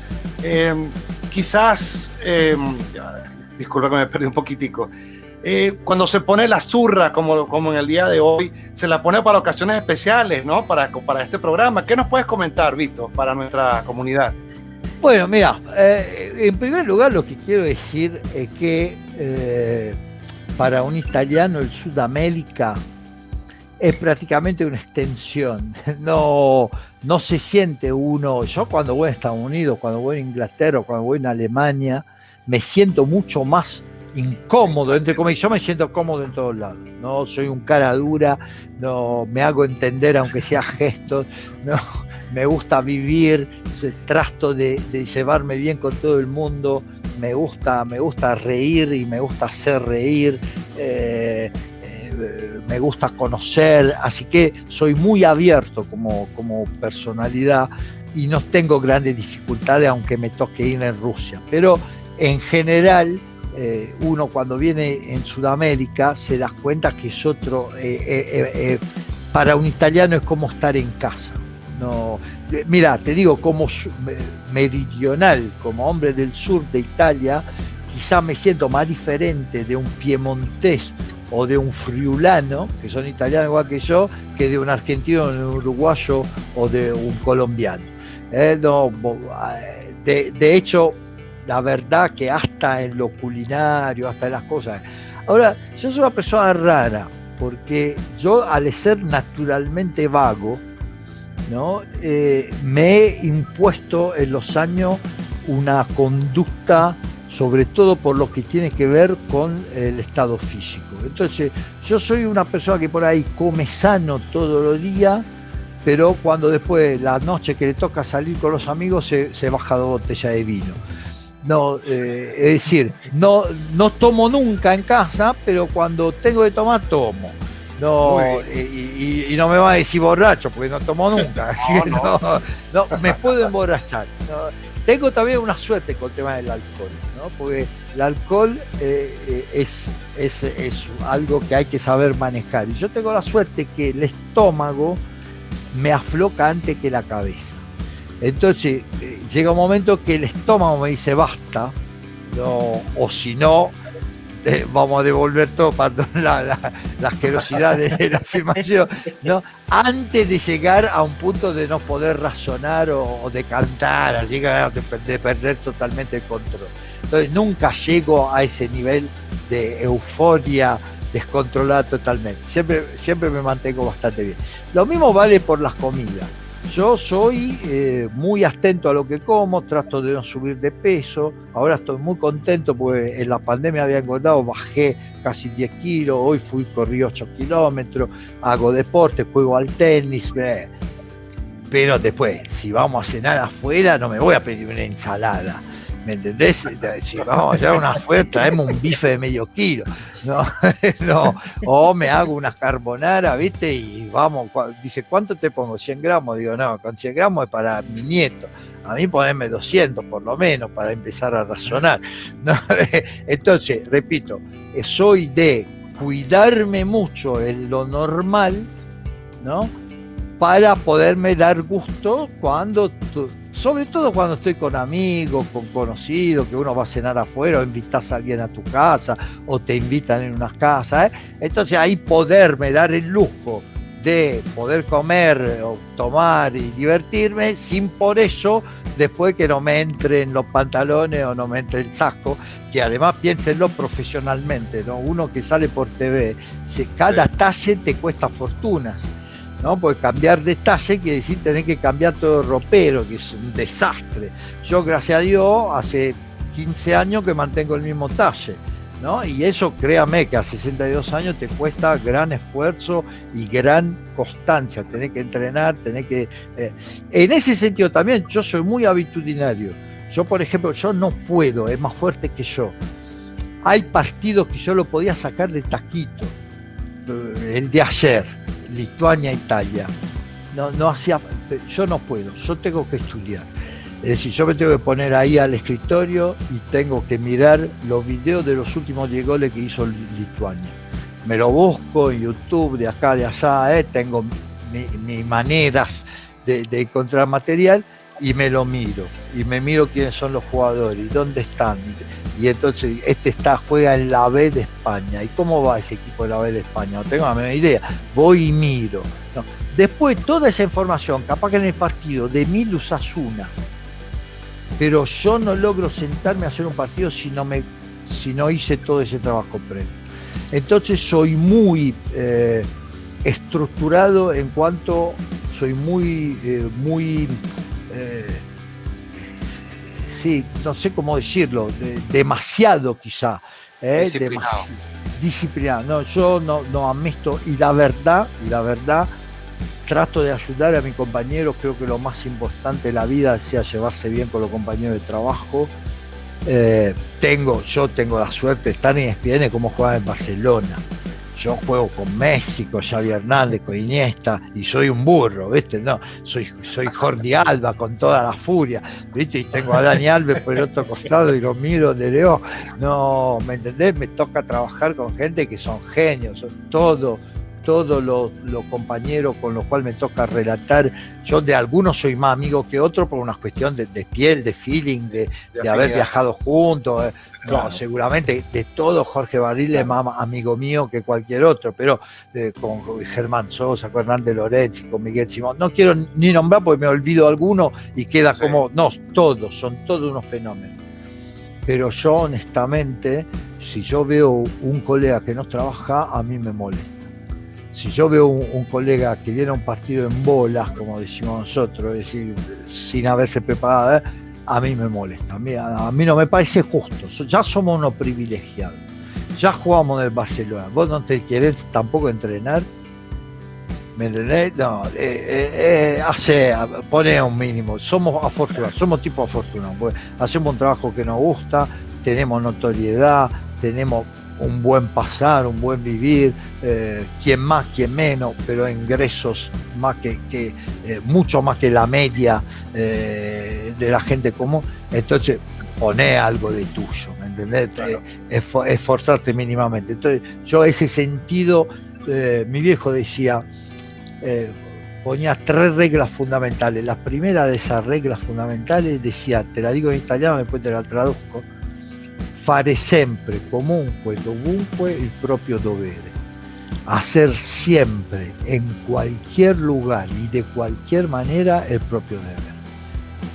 quizás, disculpa que me perdí un poquitico, cuando se pone la zurra, como en el día de hoy, se la pone para ocasiones especiales, ¿no? Para este programa. ¿Qué nos puedes comentar, Vito, para nuestra comunidad? Bueno, mira, en primer lugar lo que quiero decir es que para un italiano el Sudamérica es prácticamente una extensión, no se siente uno. Yo cuando voy a Estados Unidos, cuando voy a Inglaterra, cuando voy a Alemania, me siento mucho más incómodo, yo me siento cómodo en todos lados, no soy un cara dura, no me hago entender aunque sea gestos, no, me gusta vivir, trato de llevarme bien con todo el mundo, me gusta reír y me gusta hacer reír, me gusta conocer, así que soy muy abierto como personalidad y no tengo grandes dificultades aunque me toque ir en Rusia, pero en general uno cuando viene en Sudamérica se da cuenta que es otro, para un italiano es como estar en casa. No, mira, te digo, como meridional, como hombre del sur de Italia, quizá me siento más diferente de un piemontés o de un friulano, que son italianos igual que yo, que de un argentino, de un uruguayo o de un colombiano. De hecho, la verdad que hasta en lo culinario, hasta en las cosas. Ahora, yo soy una persona rara, porque yo al ser naturalmente vago, ¿no? Me he impuesto en los años una conducta, sobre todo por lo que tiene que ver con el estado físico. Entonces, yo soy una persona que por ahí come sano todos los días, pero cuando después, la noche que le toca salir con los amigos, se baja 2 botellas de vino. No, es decir, no tomo nunca en casa, pero cuando tengo que tomar, tomo. No, y no me va a decir borracho, porque no tomo nunca. Así que no, me puedo emborrachar. No. Tengo también una suerte con el tema del alcohol, ¿no? Porque el alcohol es algo que hay que saber manejar. Y yo tengo la suerte que el estómago me afloca antes que la cabeza. Entonces llega un momento que el estómago me dice basta, ¿no? O si no, vamos a devolver todo, perdón, la asquerosidad de la afirmación, ¿no? Antes de llegar a un punto de no poder razonar o de cantar, así de perder totalmente el control. Entonces nunca llego a ese nivel de euforia descontrolada totalmente. Siempre me mantengo bastante bien. Lo mismo vale por las comidas. Yo soy muy atento a lo que como, trato de no subir de peso. Ahora estoy muy contento porque en la pandemia había engordado, bajé casi 10 kilos, hoy corrí 8 kilómetros, hago deporte, juego al tenis. Pero después, si vamos a cenar afuera, no me voy a pedir una ensalada. ¿Me entendés? Si vamos a llevar una afuera, traemos un bife de medio kilo. No, o me hago una carbonara, ¿viste? Y vamos, dice, ¿cuánto te pongo? 100 gramos. Digo, no, con 100 gramos es para mi nieto. A mí ponerme 200 por lo menos para empezar a razonar. ¿No? Entonces, repito, soy de cuidarme mucho en lo normal, ¿no? Para poderme dar gusto sobre todo cuando estoy con amigos, con conocidos, que uno va a cenar afuera o invitas a alguien a tu casa o te invitan en una casa, Entonces ahí poderme dar el lujo de poder comer o tomar y divertirme sin por eso después que no me entre en los pantalones o no me entre el saco, que además piénsenlo profesionalmente, ¿no? Uno que sale por TV, cada talle te cuesta fortunas, ¿no? Porque cambiar de talle quiere decir tener que cambiar todo el ropero, que es un desastre. Yo, gracias a Dios, hace 15 años que mantengo el mismo talle, ¿no? Y eso, créame, que a 62 años te cuesta gran esfuerzo y gran constancia. Tenés que entrenar, en ese sentido también, yo soy muy habitudinario. Yo, por ejemplo, yo no puedo, es más fuerte que yo. Hay partidos que yo lo podía sacar de taquito. El de ayer, Lituania-Italia. Yo no puedo, yo tengo que estudiar. Es decir, yo me tengo que poner ahí al escritorio y tengo que mirar los videos de los últimos 10 goles que hizo Lituania. Me lo busco en YouTube, de acá, de allá, tengo mis maneras de encontrar material y me lo miro. Y me miro quiénes son los jugadores y dónde están. Y entonces juega en la B de España. ¿Y cómo va ese equipo de la B de España? No tengo la menor idea. Voy y miro. No. Después, toda esa información, capaz que en el partido de Mil Osasuna, pero yo no logro sentarme a hacer un partido si no hice todo ese trabajo previo. Entonces soy muy estructurado en cuanto, soy sí, no sé cómo decirlo, demasiado quizá. Disciplinado. No, yo no amisto, y la verdad, trato de ayudar a mi compañero. Creo que lo más importante de la vida sea llevarse bien con los compañeros de trabajo. Yo tengo la suerte de estar en ESPN como jugaba en Barcelona. Yo juego con Messi, con Xavi Hernández, con Iniesta, y soy un burro, ¿viste? No, soy Jordi Alba con toda la furia, ¿viste? Y tengo a Dani Alves por el otro costado y lo miro de lejos. No, ¿me entendés? Me toca trabajar con gente que son genios, son todos los compañeros con los cuales me toca relatar. Yo de algunos soy más amigo que otros por una cuestión de piel, de feeling, de haber viajado juntos. Claro. No, seguramente de todo Jorge Barril es más amigo mío que cualquier otro, pero con Germán Sosa, con Hernández Lorenzi, con Miguel Simón, no quiero ni nombrar porque me olvido alguno y queda como, no, son todos unos fenómenos. Pero yo honestamente, si yo veo un colega que no trabaja, a mí me molesta. Si yo veo un colega que viene a un partido en bolas, como decimos nosotros, es decir, sin haberse preparado, a mí me molesta. A mí no me parece justo. Ya somos unos privilegiados. Ya jugamos en el Barcelona. Vos no te querés tampoco entrenar. ¿Me entendés? No, poné un mínimo. Somos afortunados, somos tipo afortunados. Hacemos un trabajo que nos gusta, tenemos notoriedad, tenemos un buen pasar, un buen vivir, quien más, quien menos, pero ingresos más mucho más que la media de la gente común. Entonces, poné algo de tuyo, ¿me entendés? Claro. Esforzarte mínimamente. Entonces, yo ese sentido, mi viejo decía, ponía 3 reglas fundamentales. La primera de esas reglas fundamentales decía, te la digo en italiano, después te la traduzco: fare sempre comunque dovunque il proprio dovere. Hacer siempre, en cualquier lugar y de cualquier manera, el propio deber.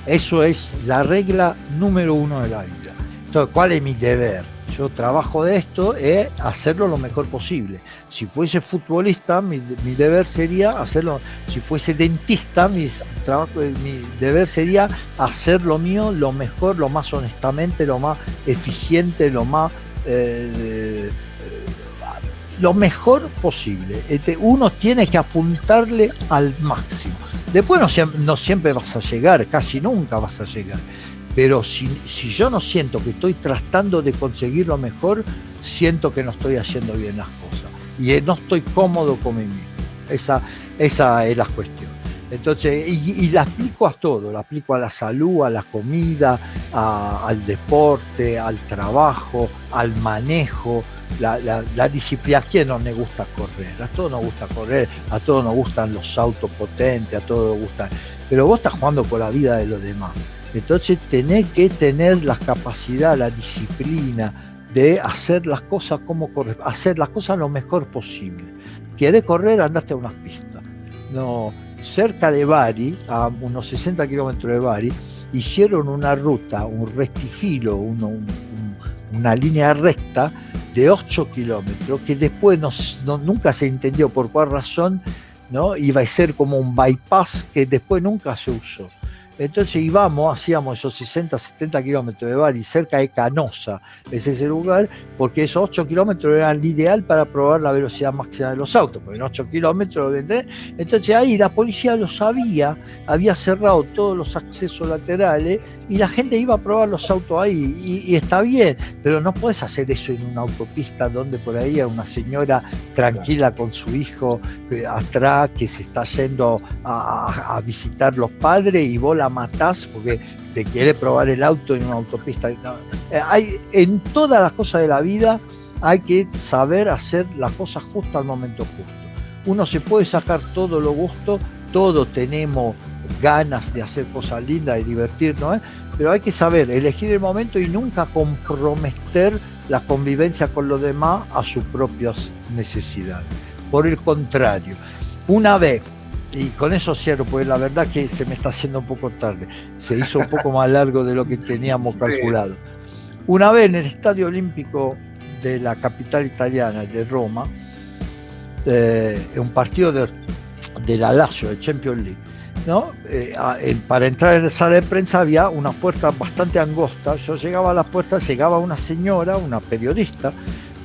Eso es la regla número 1 de la vida. Entonces, ¿cuál es mi deber? Yo trabajo de esto, es hacerlo lo mejor posible. Si fuese futbolista, mi deber sería hacerlo. Si fuese dentista, mi deber sería hacer lo mío lo mejor, lo más honestamente, lo más eficiente, lo mejor posible. Uno tiene que apuntarle al máximo. Después no siempre vas a llegar, casi nunca vas a llegar. Pero si yo no siento que estoy tratando de conseguir lo mejor, siento que no estoy haciendo bien las cosas. Y no estoy cómodo con mí mismo. Esa es la cuestión. Entonces, y la aplico a todo, la aplico a la salud, a la comida, al deporte, al trabajo, al manejo, la disciplina. ¿A quién no le gusta correr? A todos nos gusta correr, a todos nos gustan los autos potentes, a todos nos gustan. Pero vos estás jugando con la vida de los demás. Entonces tenés que tener la capacidad, la disciplina de hacer las cosas como corresponde, hacer las cosas lo mejor posible. ¿Querés correr? Andate a unas pistas. No, cerca de Bari, a unos 60 kilómetros de Bari, hicieron una ruta, un rectifilo, una línea recta de 8 kilómetros, que después nunca se entendió por cuál razón, ¿no? Iba a ser como un bypass que después nunca se usó. Entonces hacíamos esos 60, 70 kilómetros de Bari cerca de Canosa, es ese lugar, porque esos 8 kilómetros eran el ideal para probar la velocidad máxima de los autos, porque en 8 kilómetros, ¿entendés? Entonces ahí la policía lo sabía, había cerrado todos los accesos laterales y la gente iba a probar los autos ahí, y está bien, pero no puedes hacer eso en una autopista donde por ahí hay una señora tranquila con su hijo atrás que se está yendo a visitar los padres y vos la matás porque te quiere probar el auto en una autopista. No. En todas las cosas de la vida hay que saber hacer las cosas justo al momento justo. Uno se puede sacar todo lo gusto, todos tenemos ganas de hacer cosas lindas, de divertirnos, pero hay que saber elegir el momento y nunca comprometer la convivencia con los demás a sus propias necesidades. Por el contrario, una vez, y con eso cierro, porque la verdad que se me está haciendo un poco tarde, se hizo un poco más largo de lo que teníamos calculado. Una vez en el Estadio Olímpico de la capital italiana, de Roma, en un partido de la Lazio, de Champions League, ¿no? Para entrar en la sala de prensa había una puerta bastante angosta. Yo llegaba a la puerta, llegaba una señora, una periodista,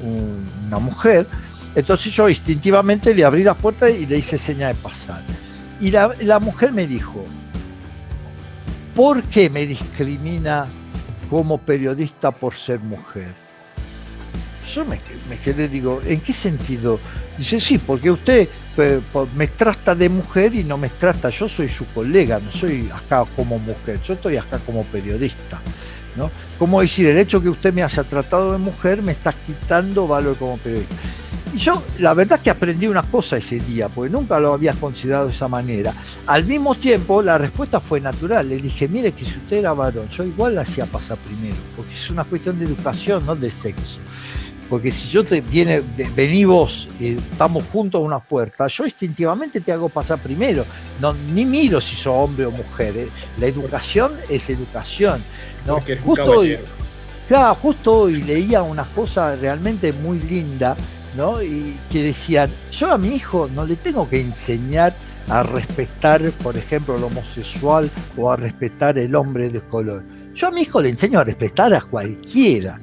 una mujer. Entonces yo instintivamente le abrí la puerta y le hice seña de pasar. Y la mujer me dijo: ¿por qué me discrimina como periodista por ser mujer? Yo me quedé, digo, ¿en qué sentido? Dice, sí, porque usted me trata de mujer y no me trata, yo soy su colega, no soy acá como mujer, yo estoy acá como periodista, ¿no? Como decir, el hecho que usted me haya tratado de mujer me está quitando valor como periodista. Y yo, la verdad es que aprendí una cosa ese día, porque nunca lo había considerado de esa manera. Al mismo tiempo, la respuesta fue natural. Le dije, mire que si usted era varón, yo igual la hacía pasar primero, porque es una cuestión de educación, no de sexo. Porque si vení vos, estamos juntos a una puerta, yo instintivamente te hago pasar primero. No, ni miro si sos hombre o mujer. La educación es educación, ¿no? Porque es un caballero. Claro, justo hoy leía unas cosas realmente muy lindas, ¿no? Y que decían, yo a mi hijo no le tengo que enseñar a respetar, por ejemplo, el homosexual o a respetar el hombre de color. Yo a mi hijo le enseño a respetar a cualquiera,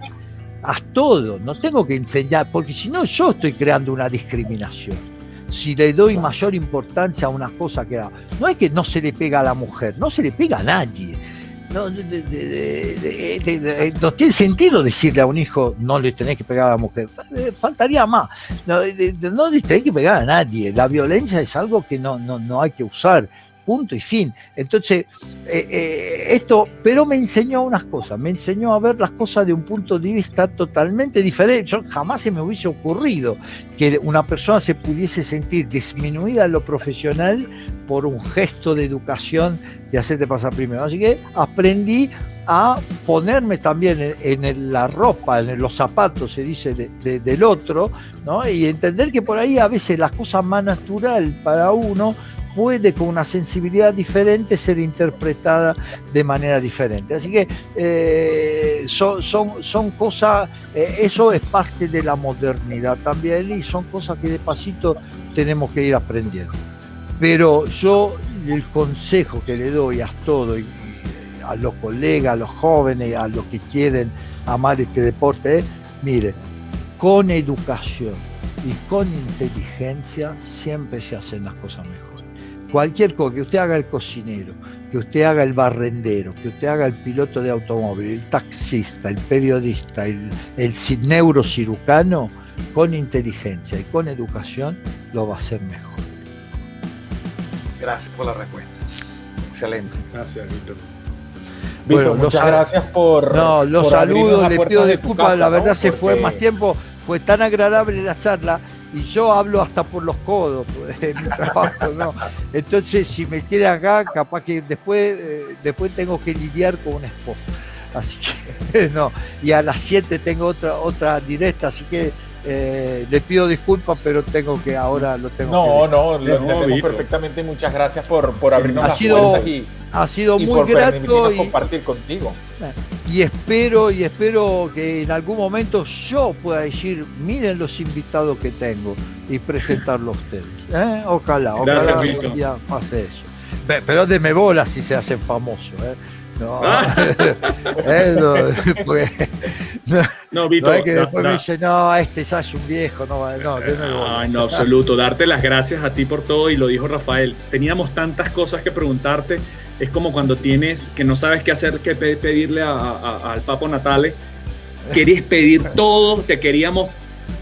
a todo, no tengo que enseñar, porque si no yo estoy creando una discriminación. Si le doy mayor importancia a una cosa que no es que no se le pega a la mujer, no se le pega a nadie. No tiene sentido decirle a un hijo no le tenés que pegar a la mujer, faltaría más. No le tenés que pegar a nadie. La violencia es algo que no hay que usar, punto y fin. Entonces pero me enseñó unas cosas, me enseñó a ver las cosas de un punto de vista totalmente diferente. Yo jamás se me hubiese ocurrido que una persona se pudiese sentir disminuida en lo profesional por un gesto de educación de hacerte pasar primero. Así que aprendí a ponerme también en la ropa, en los zapatos, se dice, del otro, ¿no? Y entender que por ahí a veces la cosa más natural para uno puede, con una sensibilidad diferente, ser interpretada de manera diferente. Así que son cosas, eso es parte de la modernidad también, y son cosas que de pasito tenemos que ir aprendiendo. Pero yo, el consejo que le doy a todos, a los colegas, a los jóvenes, a los que quieren amar este deporte, es, mire, con educación y con inteligencia siempre se hacen las cosas mejor. Cualquier cosa, que usted haga el cocinero, que usted haga el barrendero, que usted haga el piloto de automóvil, el taxista, el periodista, el neurocirujano, con inteligencia y con educación lo va a hacer mejor. Gracias por la respuesta. Excelente. Gracias, Víctor. Víctor, muchas gracias por. No, los saludo, le pido disculpas, casa, la verdad, ¿no? se fue más tiempo, fue tan agradable la charla. Y yo hablo hasta por los codos en mi trabajo, ¿no? Entonces, si me tiene acá, capaz que después tengo que lidiar con un esposo. Así que, no. Y a las 7 tengo otra directa, así que le pido disculpas, pero ahora lo tengo que... lo entendemos perfectamente. Muchas gracias por abrirnos las puertas ha sido muy por grato permitirnos compartir contigo. Y espero que en algún momento yo pueda decir, miren los invitados que tengo, y presentarlos a ustedes. Ojalá Gracias, algún día pase eso. Pero deme bola si se hacen famosos, ¿eh? No, no, Vito, no es que después me dice, no, este ya es un viejo, no, deme bola. Ay, no, absoluto. Darte las gracias a ti por todo, y lo dijo Rafael. Teníamos tantas cosas que preguntarte. Es como cuando tienes que no sabes qué hacer, qué pedirle al Papo Natale. Querías pedir todo, te queríamos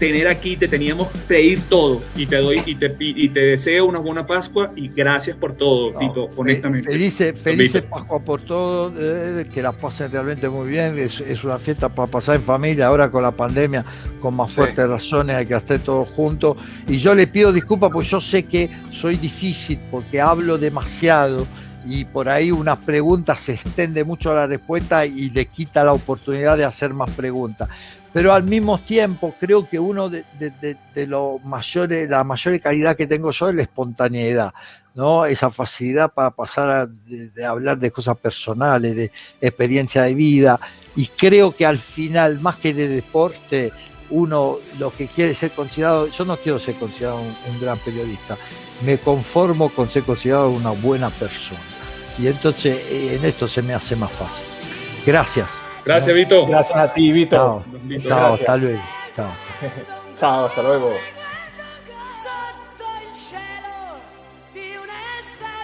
tener aquí, te teníamos que pedir todo, y te doy y te deseo una buena Pascua, y gracias por todo, Tito, honestamente. Felices Pascua por todo, que la pasen realmente muy bien. Es una fiesta para pasar en familia, ahora con la pandemia, con más fuertes razones, hay que estar todos juntos. Y yo le pido disculpas porque yo sé que soy difícil, porque hablo demasiado, y por ahí unas preguntas se extiende mucho la respuesta y le quita la oportunidad de hacer más preguntas. Pero al mismo tiempo creo que uno de la mayor calidad que tengo yo es la espontaneidad, ¿no? Esa facilidad para pasar de hablar de cosas personales, de experiencia de vida, y creo que al final, más que de deporte, uno lo que quiere ser considerado, yo no quiero ser considerado un gran periodista, me conformo con ser considerado una buena persona. Y entonces en esto se me hace más fácil. Gracias. Gracias, Vito. Gracias a ti, Vito. Chao, hasta luego. Chao. Chao, hasta luego. Sotto il cielo di un'estate